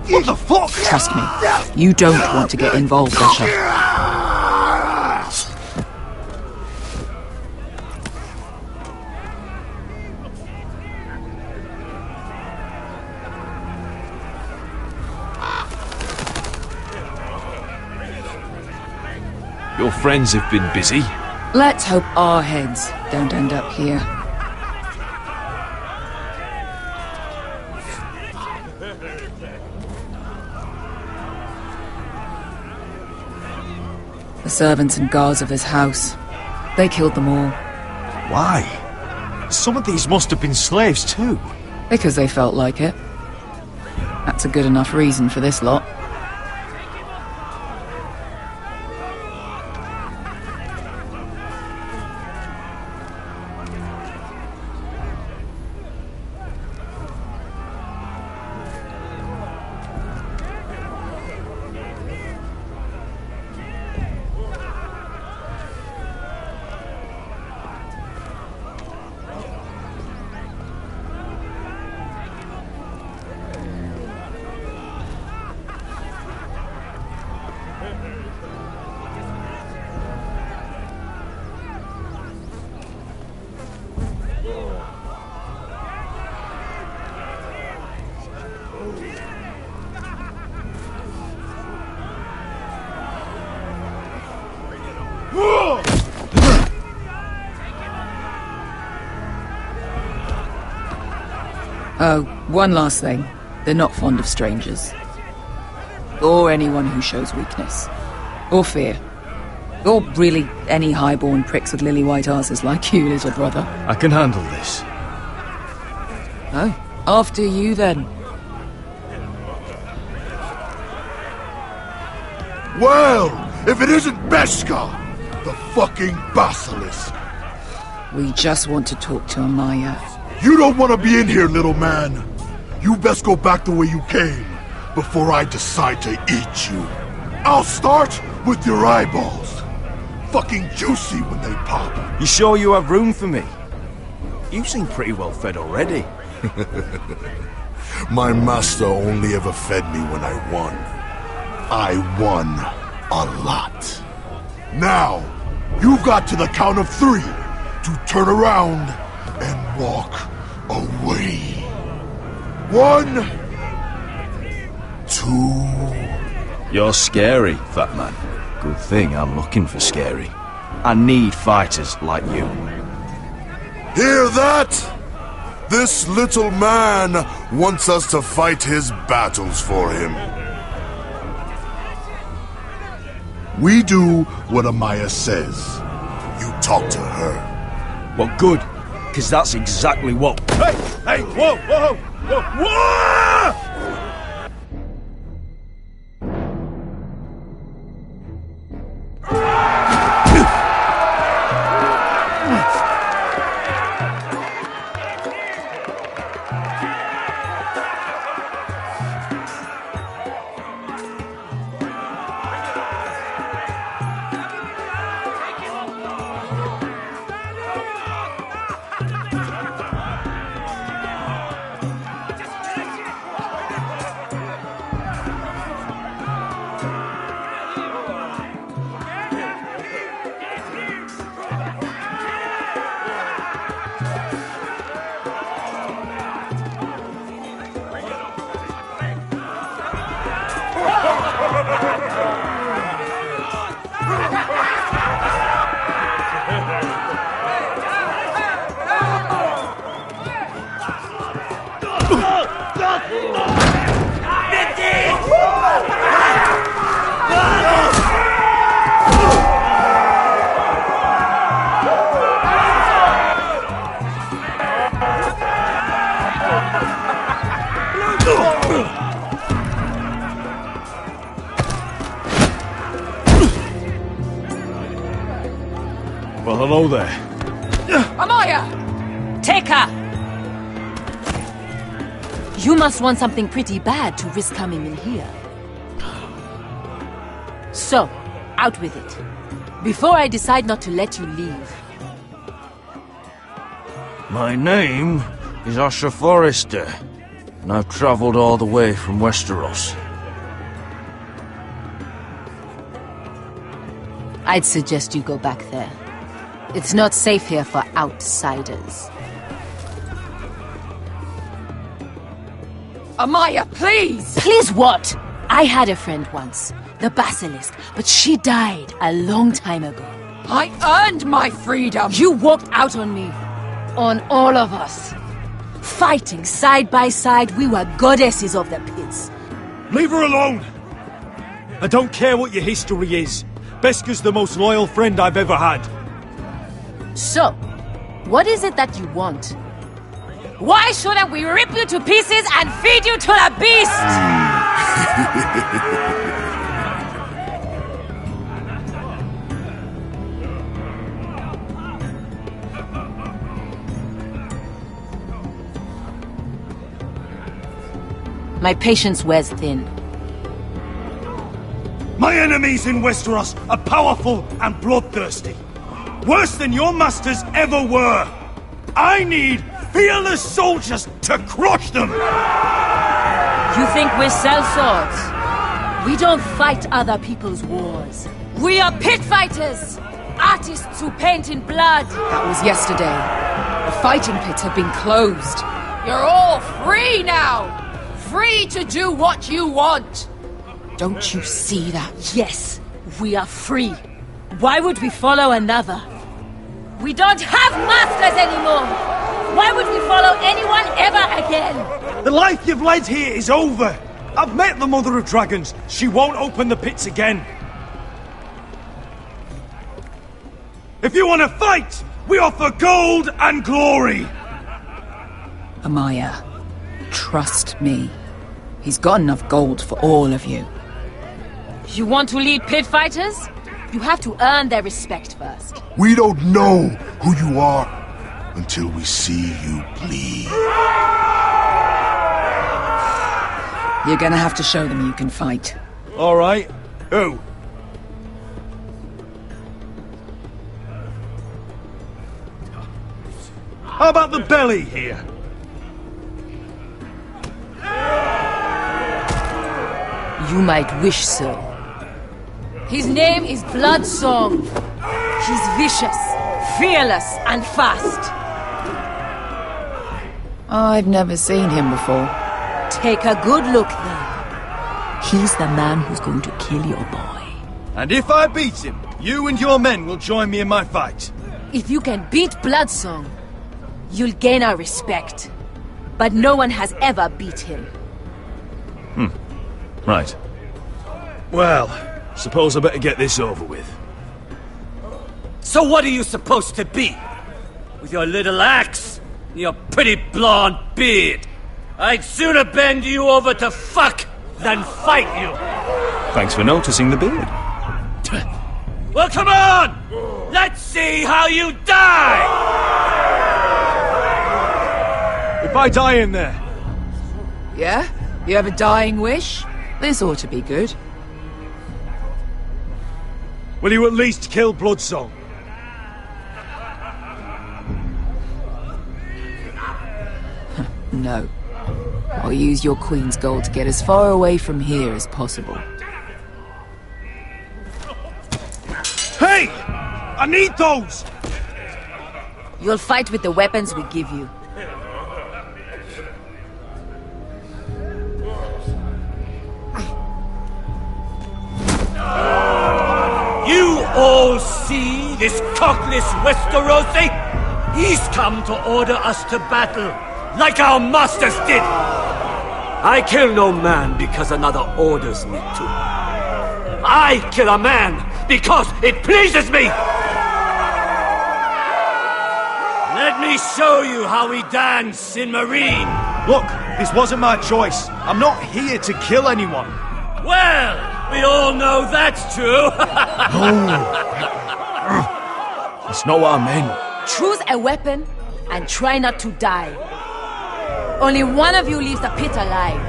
[SPEAKER 11] What the fuck? Trust me, you don't want to get involved, Asher.
[SPEAKER 10] Your friends have been busy.
[SPEAKER 11] Let's hope our heads don't end up here. The servants and guards of this house, they killed them all.
[SPEAKER 10] Why? Some of these must have been slaves too.
[SPEAKER 11] Because they felt like it. That's a good enough reason for this lot. Oh, one last thing. They're not fond of strangers. Or anyone who shows weakness. Or fear. Or really any highborn pricks with lily-white asses like you, little brother.
[SPEAKER 10] I can handle this.
[SPEAKER 11] Oh, after you then.
[SPEAKER 17] Well, if it isn't Beskha, the fucking basilisk.
[SPEAKER 11] We just want to talk to Amaya.
[SPEAKER 17] You don't want to be in here, little man. You best go back the way you came, before I decide to eat you. I'll start with your eyeballs. Fucking juicy when they pop.
[SPEAKER 10] You sure you have room for me? You seem pretty well fed already.
[SPEAKER 17] My master only ever fed me when I won. I won a lot. Now, you've got to the count of 3 to turn around and walk away. 1, 2...
[SPEAKER 10] You're scary, fat man. Good thing I'm looking for scary. I need fighters like you.
[SPEAKER 17] Hear that? This little man wants us to fight his battles for him. We do what Amaya says. You talk to her.
[SPEAKER 10] Well, good, because that's exactly what... Hey! Hey! Whoa! Whoa! Whoa! Whoa! Well, hello there.
[SPEAKER 18] Amaya! Take her! You must want something pretty bad to risk coming in here. So, out with it. Before I decide not to let you leave.
[SPEAKER 10] My name is Asher Forrester, and I've travelled all the way from Westeros.
[SPEAKER 18] I'd suggest you go back there. It's not safe here for outsiders.
[SPEAKER 11] Amaya, please!
[SPEAKER 18] Please what? I had a friend once, the Basilisk, but she died a long time ago.
[SPEAKER 11] I earned my freedom!
[SPEAKER 18] You walked out on me. On all of us. Fighting side by side, we were goddesses of the pits.
[SPEAKER 10] Leave her alone! I don't care what your history is. Beskha's the most loyal friend I've ever had.
[SPEAKER 18] So, what is it that you want? Why shouldn't we rip you to pieces and feed you to the beast? My patience wears thin.
[SPEAKER 10] My enemies in Westeros are powerful and bloodthirsty. Worse than your masters ever were. I need fearless soldiers to crush them!
[SPEAKER 18] You think we sell swords? We don't fight other people's wars. We are pit fighters! Artists who paint in blood!
[SPEAKER 11] That was yesterday. The fighting pits have been closed. You're all free now! Free to do what you want! Don't you see that?
[SPEAKER 18] Yes, we are free. Why would we follow another? We don't have masters anymore! Why would we follow anyone ever again?
[SPEAKER 10] The life you've led here is over. I've met the Mother of Dragons. She won't open the pits again. If you want to fight, we offer gold and glory.
[SPEAKER 11] Amaya, trust me. He's got enough gold for all of you.
[SPEAKER 18] You want to lead pit fighters? You have to earn their respect first.
[SPEAKER 17] We don't know who you are until we see you bleed.
[SPEAKER 11] You're gonna have to show them you can fight.
[SPEAKER 10] All right. Who? How about the belly here?
[SPEAKER 18] You might wish so. His name is Bloodsong. He's vicious, fearless, and fast.
[SPEAKER 11] I've never seen him before.
[SPEAKER 18] Take a good look then. He's the man who's going to kill your boy.
[SPEAKER 10] And if I beat him, you and your men will join me in my fight.
[SPEAKER 18] If you can beat Bloodsong, you'll gain our respect. But no one has ever beat him.
[SPEAKER 10] Right. Well, suppose I better get this over with.
[SPEAKER 14] So what are you supposed to be? With your little axe and your pretty blonde beard? I'd sooner bend you over to fuck than fight you.
[SPEAKER 10] Thanks for noticing the beard.
[SPEAKER 14] Well, come on! Let's see how you die!
[SPEAKER 10] If I die in there...
[SPEAKER 11] Yeah? You have a dying wish? This ought to be good.
[SPEAKER 10] Will you at least kill Bloodsong?
[SPEAKER 11] No. I'll use your queen's gold to get as far away from here as possible.
[SPEAKER 10] Hey! I need those!
[SPEAKER 18] You'll fight with the weapons we give you.
[SPEAKER 14] You all see this cockless Westerosi? He's come to order us to battle, like our masters did. I kill no man because another orders me to. I kill a man because it pleases me. Let me show you how we dance in Marine.
[SPEAKER 10] Look, this wasn't my choice. I'm not here to kill anyone.
[SPEAKER 14] Well, we all know that's true.
[SPEAKER 10] That's not what I meant.
[SPEAKER 18] Choose a weapon and try not to die. Only one of you leaves the pit alive.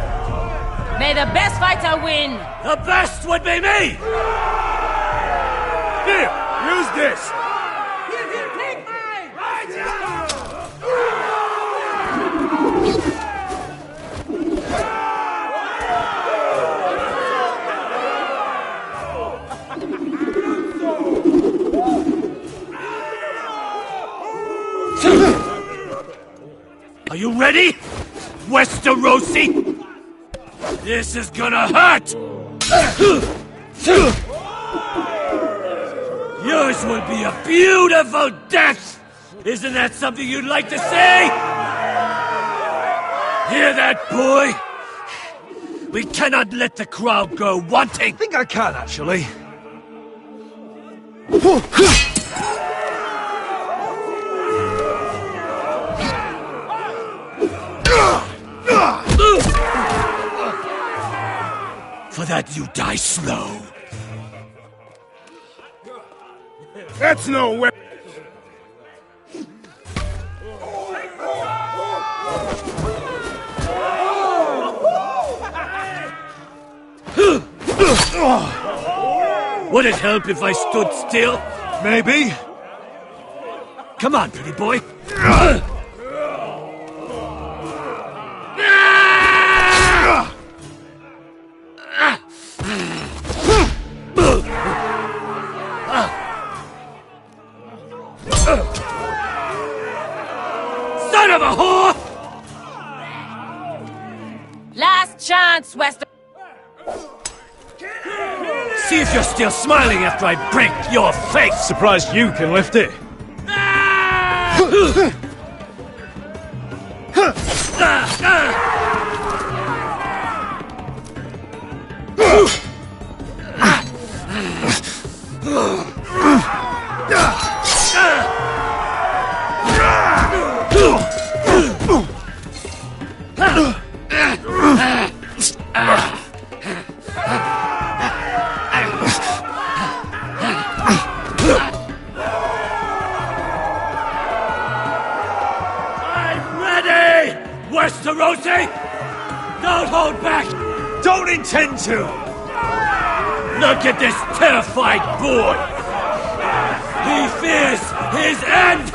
[SPEAKER 18] May the best fighter win.
[SPEAKER 14] The best would be me.
[SPEAKER 10] Here, use this.
[SPEAKER 14] Are you ready, Westerosi? This is gonna hurt! Yours will be a beautiful death! Isn't that something you'd like to say? Hear that, boy? We cannot let the crowd go wanting!
[SPEAKER 10] I think I can, actually.
[SPEAKER 14] For that you die slow.
[SPEAKER 17] That's no way.
[SPEAKER 14] Would it help if I stood still?
[SPEAKER 10] Maybe.
[SPEAKER 14] Come on, pretty boy. Son of a whore!
[SPEAKER 18] Last chance, Wester.
[SPEAKER 14] See if you're still smiling after I break your face!
[SPEAKER 10] Surprised you can lift it. Don't hold back! Don't intend to! Look at this terrified boy! He fears his end!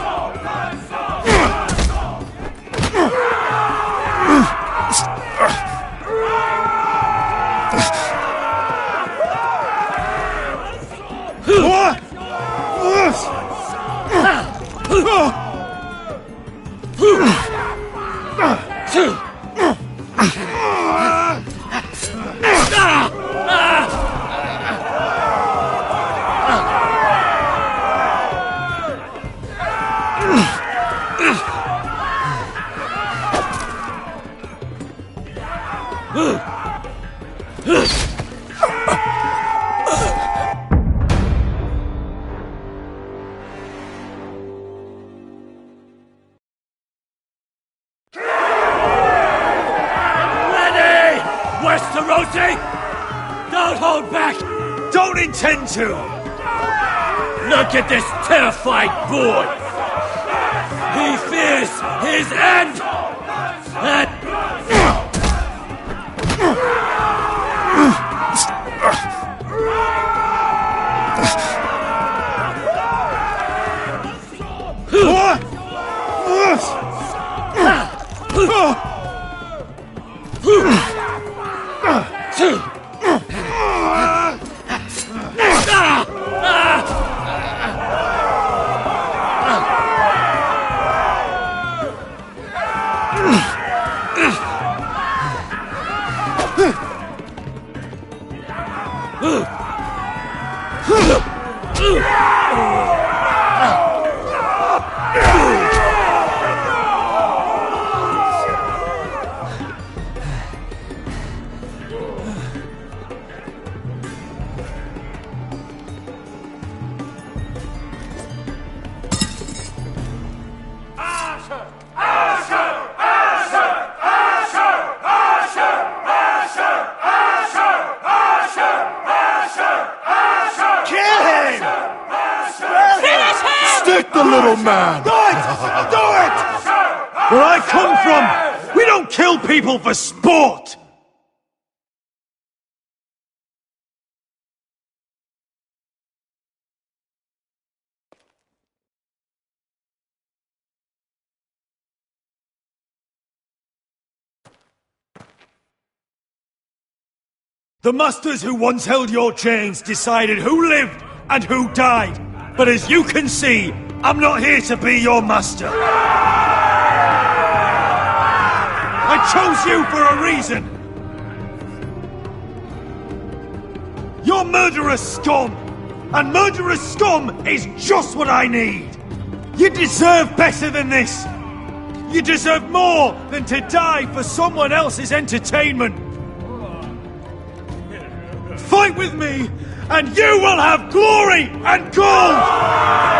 [SPEAKER 10] Don't hold back! Don't intend to! Look at this terrified boy! He fears his end!
[SPEAKER 17] Stick the little man!
[SPEAKER 10] Do it! Do it! Where I come from, we don't kill people for sport! The masters who once held your chains decided who lived and who died. But as you can see, I'm not here to be your master. I chose you for a reason. You're murderous scum. And murderous scum is just what I need. You deserve better than this. You deserve more than to die for someone else's entertainment. Fight with me, and you will have glory and gold!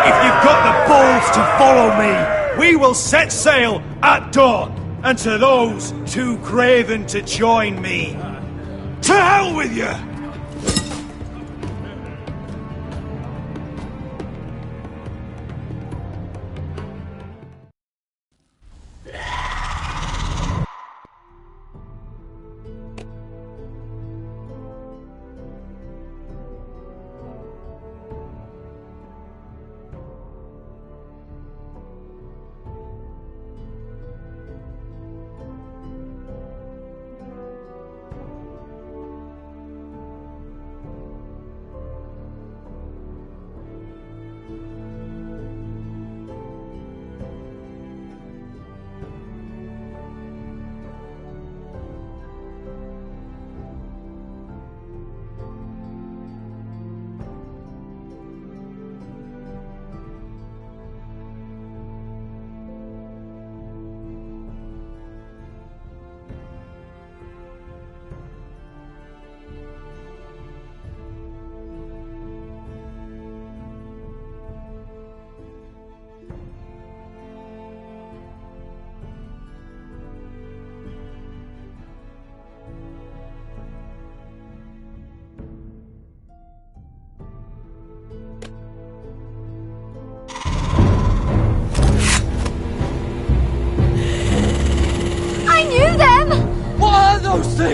[SPEAKER 10] If you've got the balls to follow me, we will set sail at dawn. And to those too craven to join me, to hell with you!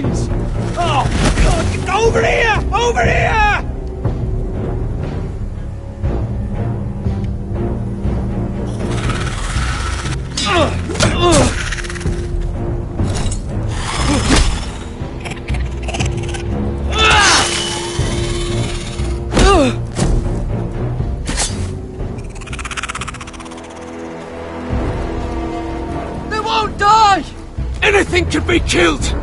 [SPEAKER 14] things! Oh, God! Over here! Over here! They won't die!
[SPEAKER 15] Anything can be killed!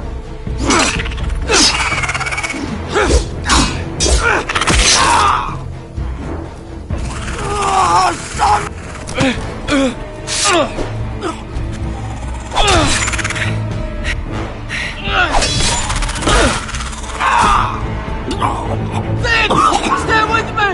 [SPEAKER 14] Oh, son! Finn! Stay with me!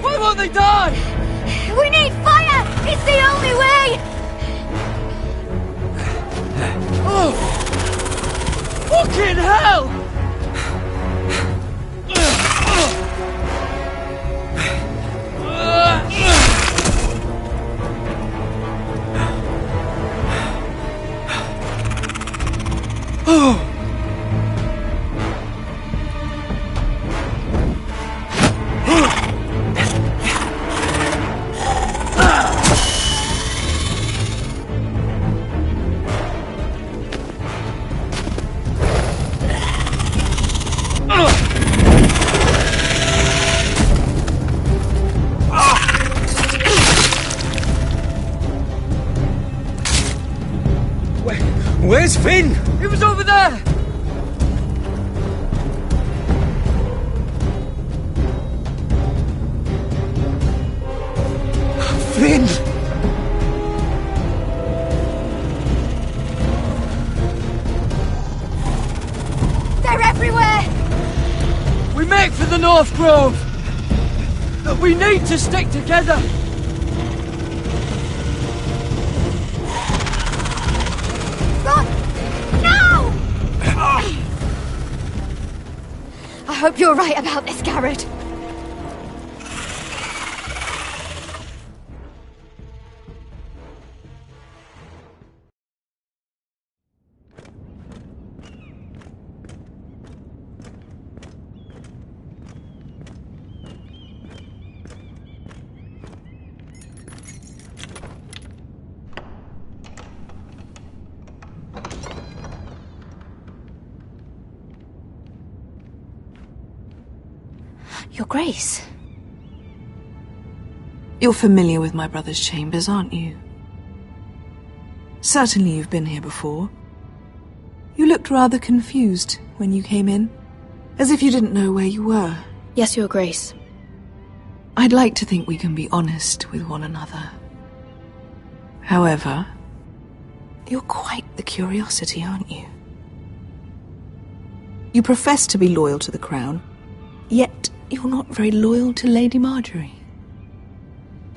[SPEAKER 14] Why won't they die?
[SPEAKER 13] We need fire! It's the only way!
[SPEAKER 14] Oh! Fucking hell! Oh!
[SPEAKER 15] Where's Finn?
[SPEAKER 14] He was over there!
[SPEAKER 15] Finn!
[SPEAKER 13] They're everywhere!
[SPEAKER 14] We make for the North Grove! But we need to stick together!
[SPEAKER 13] I hope you're right about this, Garrett.
[SPEAKER 2] Your Grace.
[SPEAKER 8] You're familiar with my brother's chambers, aren't you? Certainly you've been here before. You looked rather confused when you came in, as if you didn't know where you were.
[SPEAKER 6] Yes, Your Grace.
[SPEAKER 8] I'd like to think we can be honest with one another. However, you're quite the curiosity, aren't you? You profess to be loyal to the crown, yet you're not very loyal to Lady Marjorie.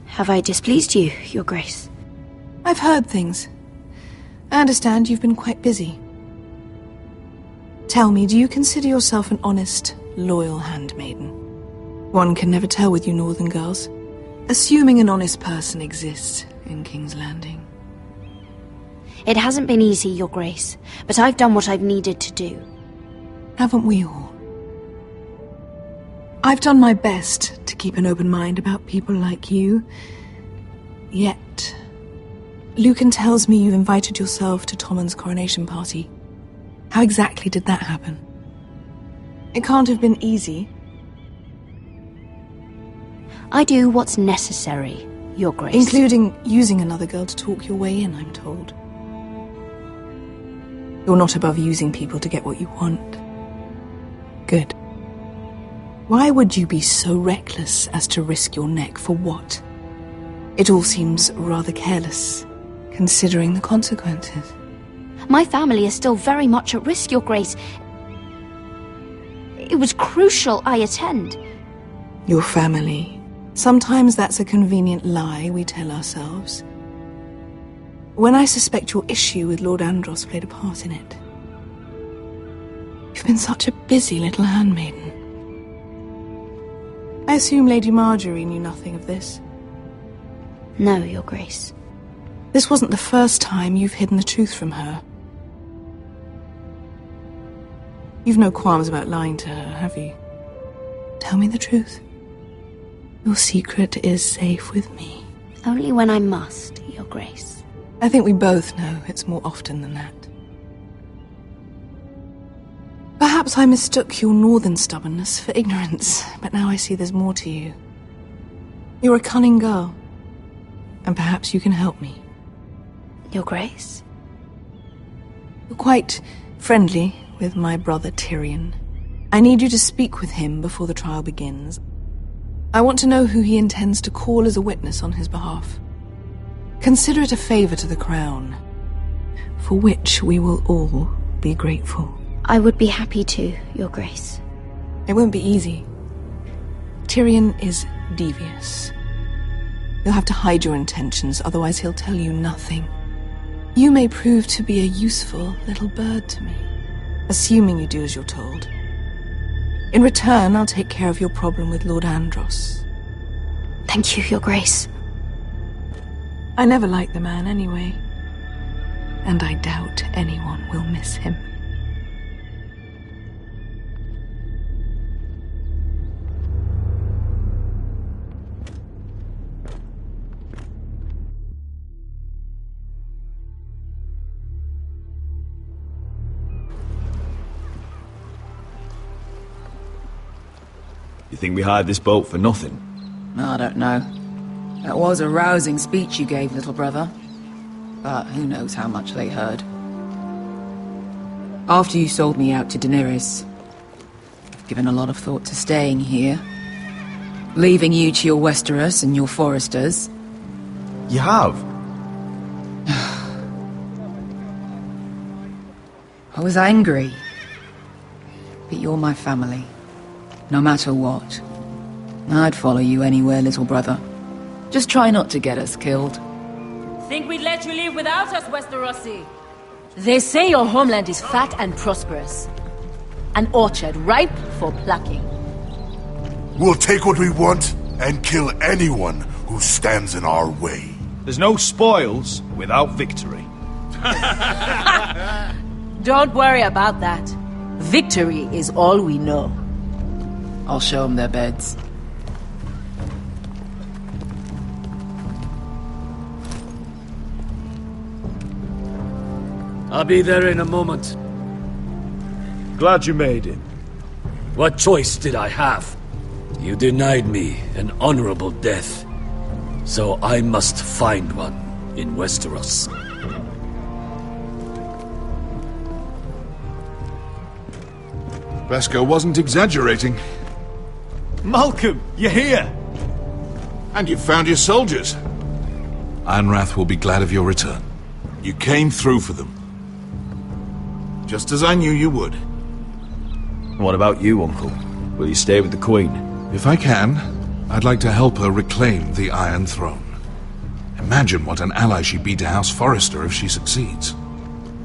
[SPEAKER 6] Have I displeased you, Your Grace?
[SPEAKER 8] I've heard things. I understand you've been quite busy. Tell me, do you consider yourself an honest, loyal handmaiden? One can never tell with you northern girls. Assuming an honest person exists in King's Landing.
[SPEAKER 6] It hasn't been easy, Your Grace, but I've done what I've needed to do.
[SPEAKER 8] Haven't we all? I've done my best to keep an open mind about people like you. Yet, Lucan tells me you invited yourself to Tommen's coronation party. How exactly did that happen? It can't have been easy.
[SPEAKER 6] I do what's necessary, Your Grace.
[SPEAKER 8] Including using another girl to talk your way in, I'm told. You're not above using people to get what you want. Good. Why would you be so reckless as to risk your neck for what? It all seems rather careless, considering the consequences.
[SPEAKER 6] My family is still very much at risk, Your Grace. It was crucial I attend.
[SPEAKER 19] Your family. Sometimes that's a convenient lie we tell ourselves. When I suspect your issue with Lord Andros played a part in it. You've been such a busy little handmaiden. I assume Lady Marjorie knew nothing of this.
[SPEAKER 6] No, Your Grace.
[SPEAKER 19] This wasn't the first time you've hidden the truth from her. You've no qualms about lying to her, have you? Tell me the truth. Your secret is safe with me.
[SPEAKER 6] Only when I must, Your Grace.
[SPEAKER 19] I think we both know it's more often than that. Perhaps I mistook your northern stubbornness for ignorance, but now I see there's more to you. You're a cunning girl, and perhaps you can help me.
[SPEAKER 6] Your Grace?
[SPEAKER 19] You're quite friendly with my brother Tyrion. I need you to speak with him before the trial begins. I want to know who he intends to call as a witness on his behalf. Consider it a favor to the crown, for which we will all be grateful.
[SPEAKER 6] I would be happy to, Your Grace.
[SPEAKER 19] It won't be easy. Tyrion is devious. You'll have to hide your intentions, otherwise he'll tell you nothing. You may prove to be a useful little bird to me, assuming you do as you're told. In return, I'll take care of your problem with Lord Andros.
[SPEAKER 6] Thank you, Your Grace.
[SPEAKER 19] I never liked the man anyway, and I doubt anyone will miss him.
[SPEAKER 10] You think we hired this boat for nothing?
[SPEAKER 11] I don't know. That was a rousing speech you gave, little brother. But who knows how much they heard. After you sold me out to Daenerys, I've given a lot of thought to staying here. Leaving you to your Westeros and your Foresters.
[SPEAKER 10] You have?
[SPEAKER 11] I was angry. But you're my family. No matter what. I'd follow you anywhere, little brother. Just try not to get us killed.
[SPEAKER 18] Think we'd let you leave without us, Westerosi? They say your homeland is fat and prosperous. An orchard ripe for plucking.
[SPEAKER 17] We'll take what we want and kill anyone who stands in our way.
[SPEAKER 10] There's no spoils without victory.
[SPEAKER 18] Don't worry about that. Victory is all we know.
[SPEAKER 11] I'll show them their beds.
[SPEAKER 14] I'll be there in a moment.
[SPEAKER 10] Glad you made it.
[SPEAKER 14] What choice did I have? You denied me an honorable death. So I must find one in Westeros.
[SPEAKER 12] Beskar wasn't exaggerating.
[SPEAKER 10] Malcolm, you're here!
[SPEAKER 12] And you've found your soldiers. Ironrath will be glad of your return. You came through for them. Just as I knew you would.
[SPEAKER 10] What about you, Uncle? Will you stay with the Queen?
[SPEAKER 12] If I can, I'd like to help her reclaim the Iron Throne. Imagine what an ally she'd be to House Forrester if she succeeds.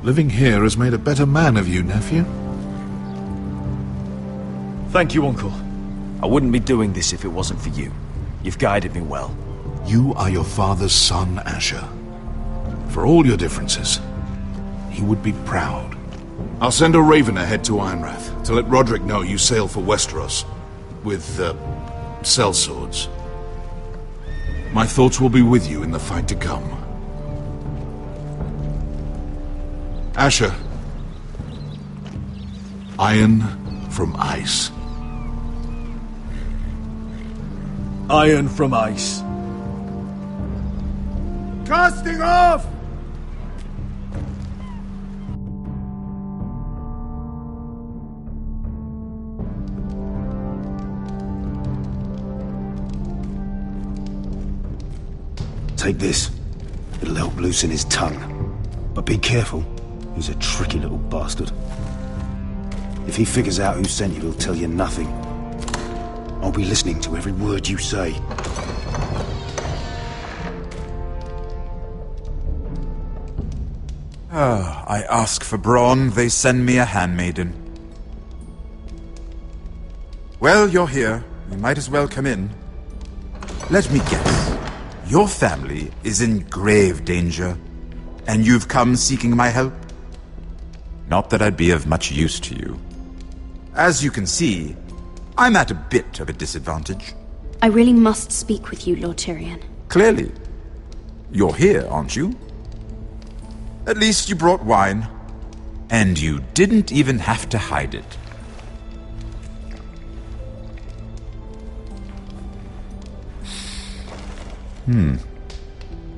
[SPEAKER 12] Living here has made a better man of you, nephew.
[SPEAKER 10] Thank you, Uncle. I wouldn't be doing this if it wasn't for you. You've guided me well.
[SPEAKER 12] You are your father's son, Asher. For all your differences, he would be proud. I'll send a raven ahead to Ironrath to let Roderick know you sail for Westeros with, sellswords. My thoughts will be with you in the fight to come. Asher. Iron from ice.
[SPEAKER 10] Iron from ice. Casting off!
[SPEAKER 20] Take this. It'll help loosen his tongue. But be careful. He's a tricky little bastard. If he figures out who sent you, he'll tell you nothing. I'll be listening to every word you say.
[SPEAKER 21] Ah, I ask for brawn, they send me a handmaiden. Well, you're here. You might as well come in. Let me guess. Your family is in grave danger, and you've come seeking my help? Not that I'd be of much use to you. As you can see, I'm at a bit of a disadvantage.
[SPEAKER 2] I really must speak with you, Lord Tyrion.
[SPEAKER 21] Clearly. You're here, aren't you? At least you brought wine. And you didn't even have to hide it.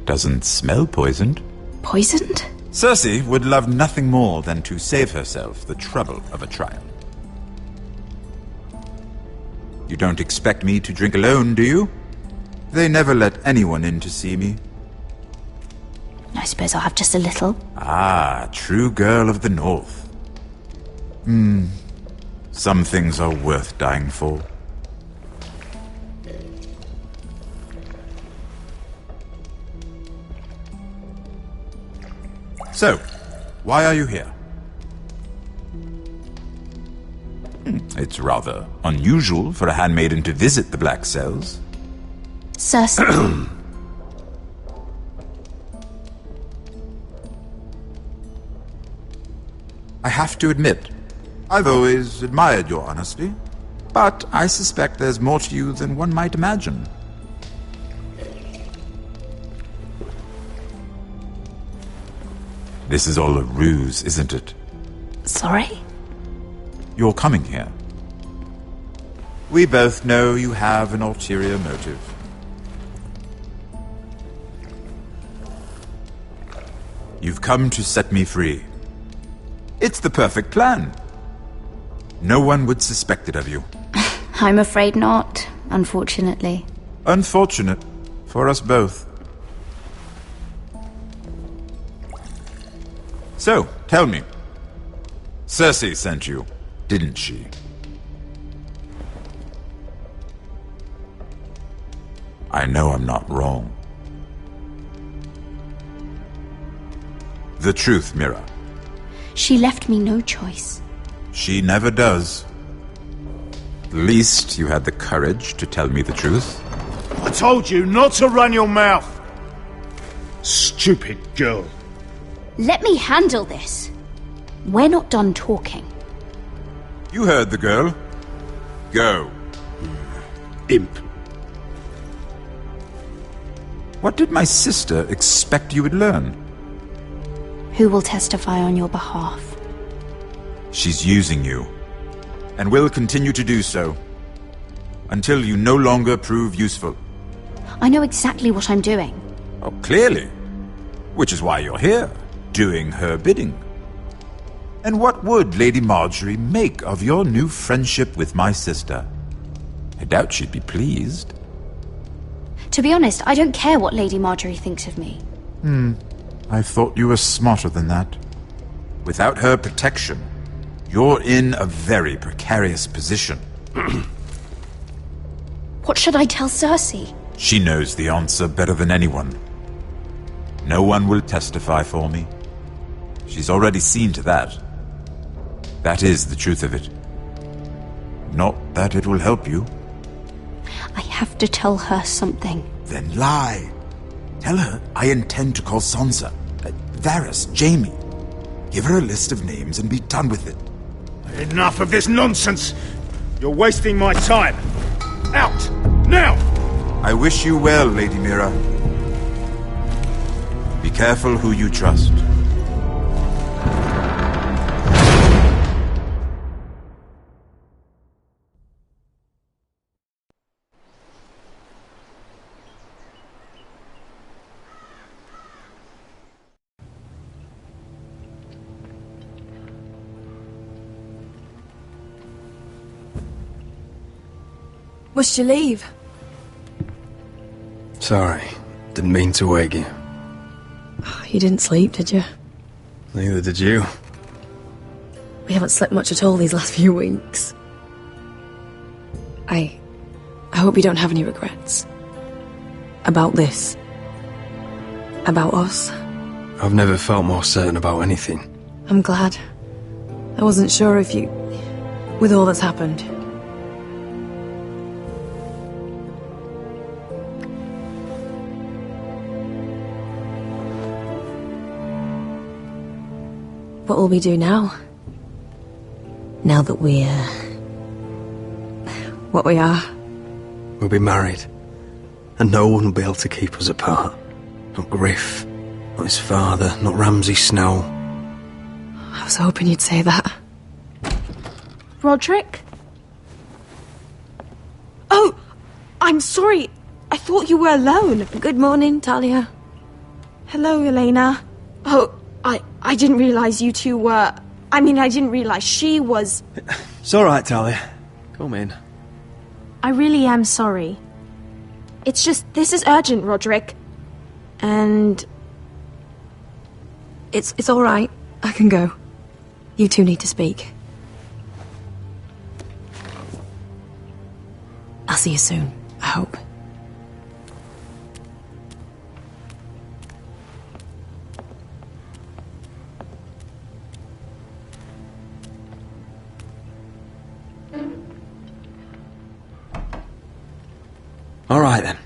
[SPEAKER 21] Doesn't smell poisoned.
[SPEAKER 2] Poisoned?
[SPEAKER 21] Cersei would love nothing more than to save herself the trouble of a trial. You don't expect me to drink alone, do you? They never let anyone in to see me.
[SPEAKER 2] I suppose I'll have just a little.
[SPEAKER 21] Ah, true girl of the North. Some things are worth dying for. So, why are you here? It's rather unusual for a handmaiden to visit the Black Cells.
[SPEAKER 2] Cersei.
[SPEAKER 21] I have to admit, I've always admired your honesty, but I suspect there's more to you than one might imagine. This is all a ruse, isn't it?
[SPEAKER 2] Sorry?
[SPEAKER 21] You're coming here. We both know you have an ulterior motive. You've come to set me free. It's the perfect plan. No one would suspect it of you.
[SPEAKER 2] I'm afraid not, unfortunately.
[SPEAKER 21] Unfortunate for us both. So, tell me. Cersei sent you, didn't she? I know I'm not wrong. The truth, Mira.
[SPEAKER 2] She left me no choice.
[SPEAKER 21] She never does. At least you had the courage to tell me the truth.
[SPEAKER 10] I told you not to run your mouth! Stupid girl.
[SPEAKER 2] Let me handle this. We're not done talking.
[SPEAKER 21] You heard the girl. Go.
[SPEAKER 10] Imp.
[SPEAKER 21] What did my sister expect you would learn?
[SPEAKER 2] Who will testify on your behalf?
[SPEAKER 21] She's using you, and will continue to do so, until you no longer prove useful.
[SPEAKER 2] I know exactly what I'm doing.
[SPEAKER 21] Oh, clearly. Which is why you're here, doing her bidding. And what would Lady Marjorie make of your new friendship with my sister? I doubt she'd be pleased.
[SPEAKER 2] To be honest, I don't care what Lady Marjorie thinks of me.
[SPEAKER 21] I thought you were smarter than that. Without her protection, you're in a very precarious position.
[SPEAKER 2] What should I tell Cersei?
[SPEAKER 21] She knows the answer better than anyone. No one will testify for me. She's already seen to that. That is the truth of it. Not that it will help you.
[SPEAKER 2] I have to tell her something.
[SPEAKER 21] Then lie. Tell her I intend to call Sansa, Varys, Jaime. Give her a list of names and be done with it.
[SPEAKER 10] Enough of this nonsense! You're wasting my time! Out! Now!
[SPEAKER 21] I wish you well, Lady Mira. Be careful who you trust.
[SPEAKER 8] Must you leave?
[SPEAKER 7] Sorry, didn't mean to wake you.
[SPEAKER 8] You didn't sleep, did you?
[SPEAKER 7] Neither did you.
[SPEAKER 8] We haven't slept much at all these last few weeks. I hope you don't have any regrets. About this. About us.
[SPEAKER 7] I've never felt more certain about anything.
[SPEAKER 8] I'm glad. I wasn't sure if you... with all that's happened. What will we do now? Now that we're... what we are?
[SPEAKER 7] We'll be married. And no one will be able to keep us apart. Not Griff, not his father, not Ramsay Snow.
[SPEAKER 8] I was hoping you'd say that.
[SPEAKER 9] Roderick? Oh! I'm sorry. I thought you were alone.
[SPEAKER 8] Good morning, Talia.
[SPEAKER 9] Hello, Elena. Oh, I didn't realize you two were... I mean, I didn't realize she was...
[SPEAKER 7] It's alright, Talia. Come in.
[SPEAKER 9] I really am sorry. It's just, this is urgent, Roderick. And...
[SPEAKER 8] It's alright. I can go. You two need to speak. I'll see you soon, I hope.
[SPEAKER 7] Alright then.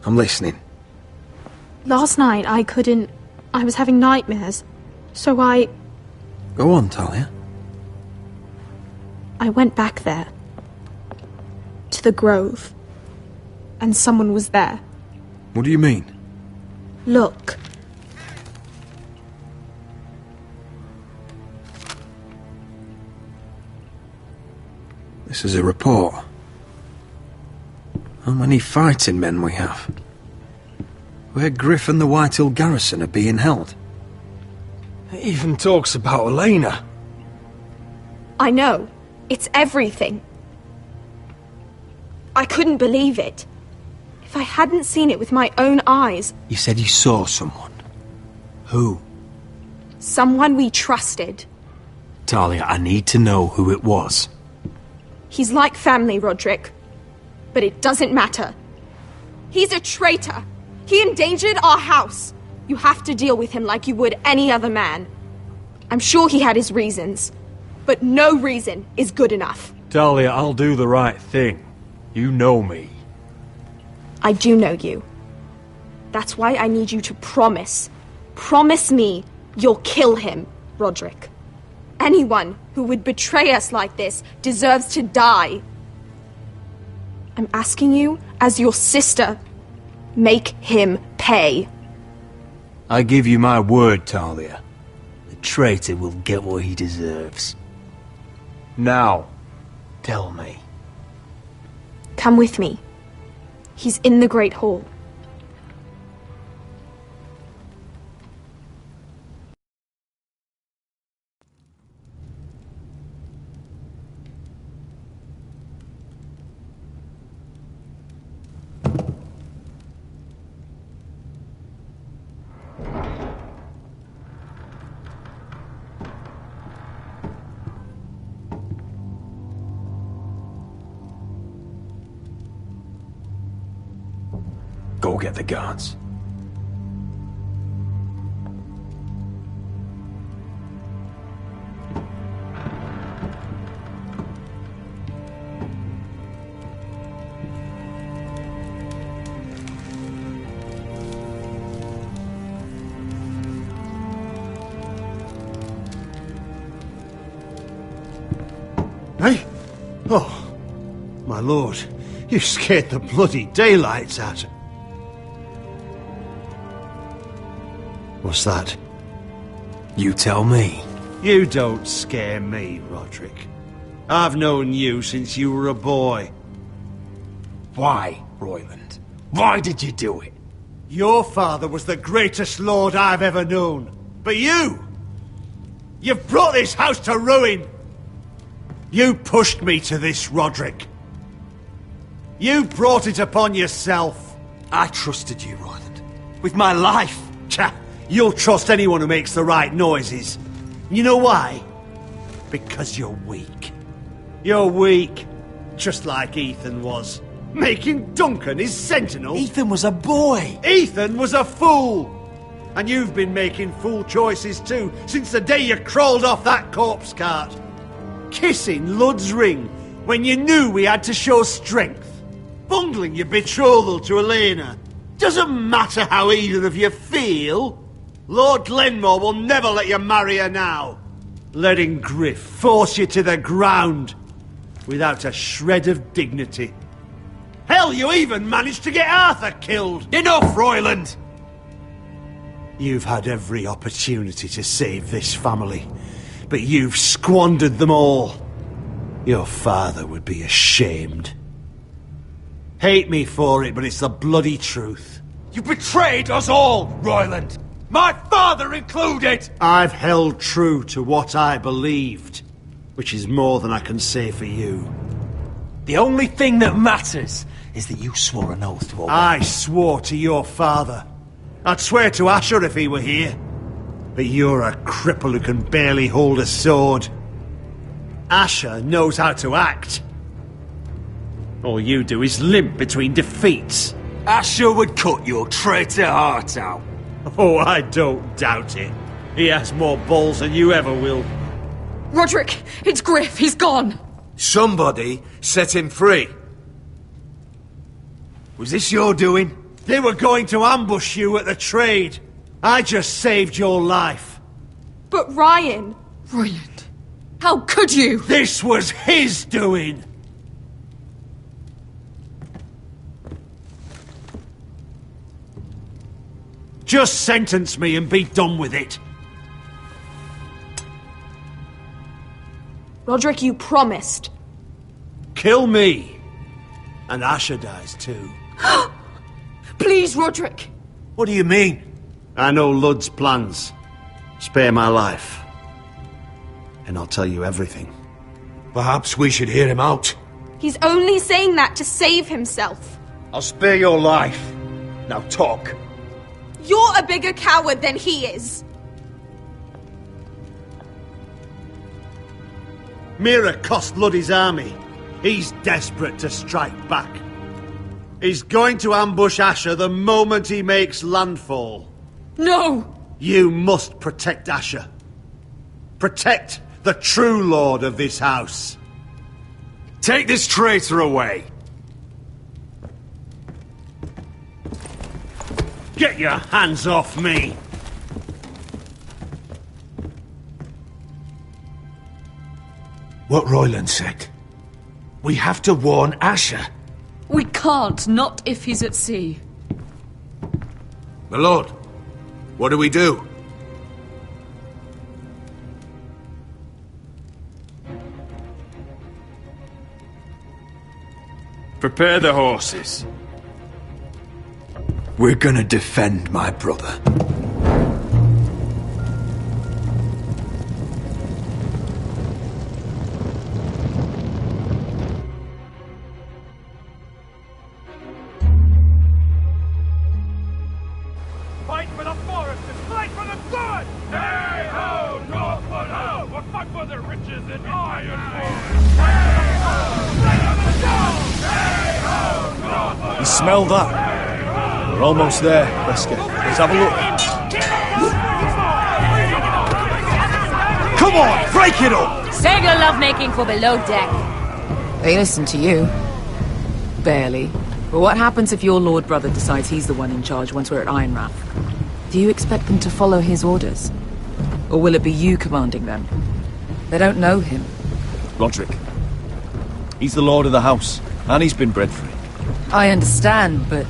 [SPEAKER 7] I'm listening.
[SPEAKER 9] Last night, I was having nightmares. So I
[SPEAKER 7] Go on, Talia.
[SPEAKER 9] went back there. To the grove. And someone was there.
[SPEAKER 7] What do you mean?
[SPEAKER 9] Look.
[SPEAKER 7] This is a report. How many fighting men we have? Where Griff and the Whitehill garrison are being held.
[SPEAKER 14] It even talks about Elena.
[SPEAKER 9] I know. It's everything. I couldn't believe it. If I hadn't seen it with my own eyes...
[SPEAKER 7] You said you saw someone. Who?
[SPEAKER 9] Someone we trusted.
[SPEAKER 7] Talia, I need to know who it was.
[SPEAKER 9] He's like family, Roderick. But it doesn't matter. He's a traitor. He endangered our house. You have to deal with him like you would any other man. I'm sure he had his reasons. But no reason is good enough.
[SPEAKER 10] Talia, I'll do the right thing. You know me.
[SPEAKER 9] I do know you. That's why I need you to promise. Promise me you'll kill him, Roderick. Anyone who would betray us like this deserves to die. I'm asking you, as your sister, make him pay.
[SPEAKER 14] I give you my word, Talia. The traitor will get what he deserves. Now, tell me.
[SPEAKER 9] Come with me. He's in the Great Hall.
[SPEAKER 14] Go get the guards.
[SPEAKER 10] Hey? Oh, my lord, you scared the bloody daylights out of... What's that?
[SPEAKER 14] You tell me.
[SPEAKER 10] You don't scare me, Roderick. I've known you since you were a boy.
[SPEAKER 14] Why, Royland? Why did you do it?
[SPEAKER 10] Your father was the greatest lord I've ever known. But you've brought this house to ruin. You pushed me to this, Roderick. You brought it upon yourself.
[SPEAKER 14] I trusted you, Royland. With my life.
[SPEAKER 10] You'll trust anyone who makes the right noises. You know why? Because you're weak. You're weak. Just like Ethan was. Making Duncan his sentinel.
[SPEAKER 5] Ethan was a boy.
[SPEAKER 10] Ethan was a fool. And you've been making fool choices too, since the day you crawled off that corpse cart. Kissing Lud's ring when you knew we had to show strength. Bungling your betrothal to Elena. Doesn't matter how either of you feel. Lord Glenmore will never let you marry her now. Letting Griff force you to the ground without a shred of dignity. Hell, you even managed to get Arthur killed.
[SPEAKER 5] Enough, Royland!
[SPEAKER 10] You've had every opportunity to save this family, but you've squandered them all. Your father would be ashamed. Hate me for it, but it's the bloody truth.
[SPEAKER 5] You betrayed us all, Royland! My father included!
[SPEAKER 10] I've held true to what I believed, which is more than I can say for you.
[SPEAKER 5] The only thing that matters is that you swore an oath to obey.
[SPEAKER 10] I swore to your father. I'd swear to Asher if he were here. But you're a cripple who can barely hold a sword. Asher knows how to act. All you do is limp between defeats.
[SPEAKER 5] Asher would cut your traitor heart out.
[SPEAKER 10] Oh, I don't doubt it. He has more balls than you ever will.
[SPEAKER 8] Roderick, it's Griff. He's gone.
[SPEAKER 3] Somebody set him free.
[SPEAKER 10] Was this your doing? They were going to ambush you at the trade. I just saved your life.
[SPEAKER 9] But Ryan...
[SPEAKER 8] Royland, how could you?
[SPEAKER 10] This was his doing. Just sentence me and be done with it.
[SPEAKER 9] Roderick, you promised.
[SPEAKER 10] Kill me. And Asher dies too.
[SPEAKER 8] Please, Roderick.
[SPEAKER 10] What do you mean? I know Lud's plans. Spare my life. And I'll tell you everything.
[SPEAKER 3] Perhaps we should hear him out.
[SPEAKER 9] He's only saying that to save himself.
[SPEAKER 10] I'll spare your life. Now talk.
[SPEAKER 9] You're a bigger coward than he is.
[SPEAKER 10] Mira cost Lud his army. He's desperate to strike back. He's going to ambush Asher the moment he makes landfall.
[SPEAKER 8] No!
[SPEAKER 10] You must protect Asher. Protect the true lord of this house.
[SPEAKER 5] Take this traitor away.
[SPEAKER 10] Get your hands off me!
[SPEAKER 3] What Royland said. We have to warn Asher.
[SPEAKER 8] We can't, not if he's at sea.
[SPEAKER 3] My lord, what do we do?
[SPEAKER 5] Prepare the horses. We're gonna defend my brother.
[SPEAKER 10] Fight for the forest and fight for the good! Hey ho, Northwood ho! We'll fight for the riches and ironwood! Hey ho, Red of the Stone! Hey ho, Northwood!
[SPEAKER 5] You smell that? We're almost there, Wesker. Let's have a look. Come on, break it up!
[SPEAKER 18] Save your lovemaking for below deck.
[SPEAKER 11] They listen to you. Barely. But what happens if your lord brother decides he's the one in charge once we're at Ironrath? Do you expect them to follow his orders? Or will it be you commanding them? They don't know him.
[SPEAKER 5] Roderick. He's the lord of the house, and he's been bred for it.
[SPEAKER 11] I understand, but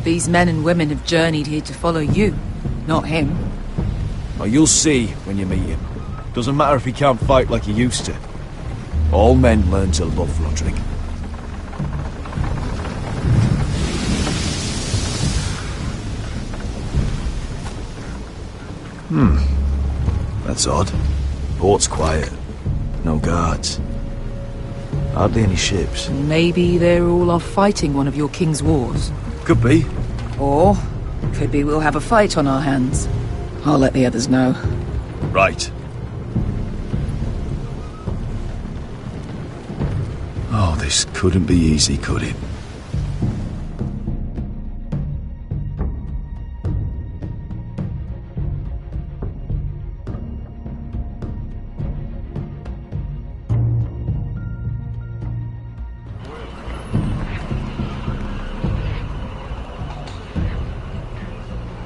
[SPEAKER 11] these men and women have journeyed here to follow you, not him.
[SPEAKER 5] Oh, you'll see when you meet him. Doesn't matter if he can't fight like he used to. All men learn to love Roderick. That's odd. Port's quiet. No guards. Hardly any ships.
[SPEAKER 11] Maybe they're all off fighting one of your king's wars.
[SPEAKER 5] Could be.
[SPEAKER 11] Or could be we'll have a fight on our hands. I'll let the others know.
[SPEAKER 5] Right. This couldn't be easy, could it?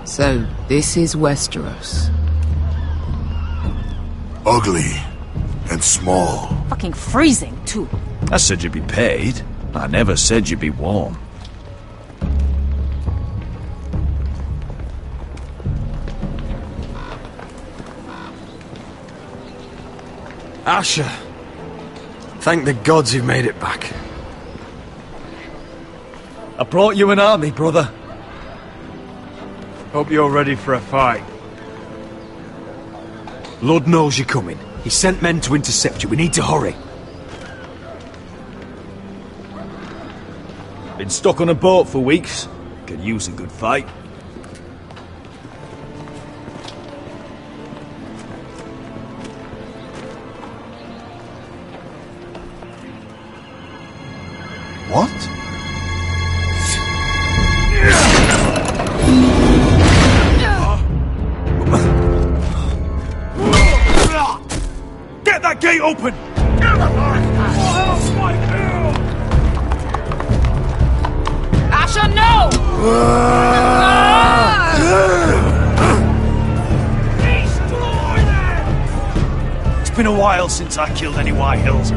[SPEAKER 11] So, this is Westeros.
[SPEAKER 17] Ugly and small.
[SPEAKER 18] Fucking freezing, too.
[SPEAKER 5] I said you'd be paid. I never said you'd be warm.
[SPEAKER 14] Asher. Thank the gods you've made it back.
[SPEAKER 10] I brought you an army, brother. Hope you're ready for a fight.
[SPEAKER 14] Lord knows you're coming. He sent men to intercept you. We need to hurry.
[SPEAKER 10] Been stuck on a boat for weeks. Could use a good fight.
[SPEAKER 21] What?
[SPEAKER 10] Get that gate open!
[SPEAKER 18] Asher, no!
[SPEAKER 10] It's been a while since I killed any White Hills.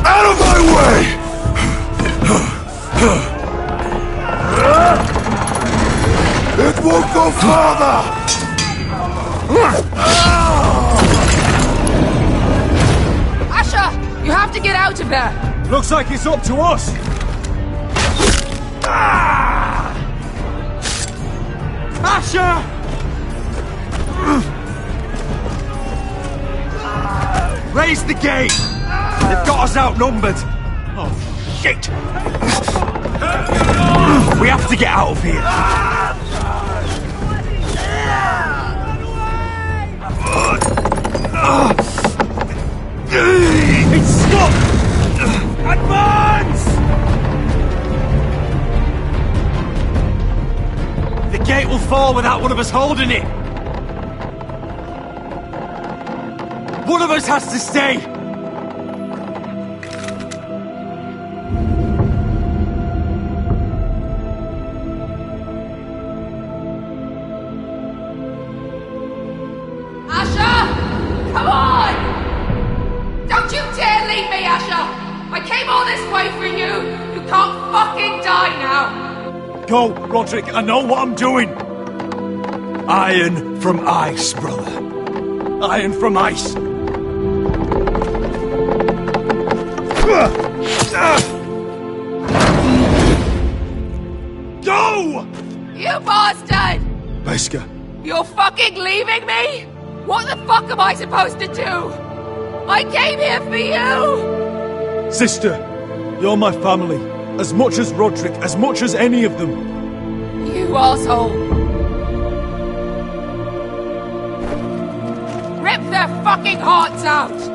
[SPEAKER 17] Out of my way! It won't go farther!
[SPEAKER 18] Asher, you have to get out of there!
[SPEAKER 10] Looks like it's up to us! Asher!
[SPEAKER 14] Raise the gate! They've got us outnumbered! Oh, shit! We have to get out of here!
[SPEAKER 10] It's stuck! Advance!
[SPEAKER 14] The gate will fall without one of us holding it! One of us has to stay!
[SPEAKER 18] Asher! Come on! Don't you dare leave me, Asher! I came all this way for you! You can't fucking die now!
[SPEAKER 10] Go, Roderick, I know what I'm doing!
[SPEAKER 14] Iron from ice, brother. Iron from ice.
[SPEAKER 10] Go!
[SPEAKER 18] You bastard!
[SPEAKER 14] Wesker.
[SPEAKER 18] You're fucking leaving me? What the fuck am I supposed to do? I came here for you!
[SPEAKER 10] Sister, you're my family. As much as Roderick, as much as any of them.
[SPEAKER 18] You asshole! Rip their fucking hearts out!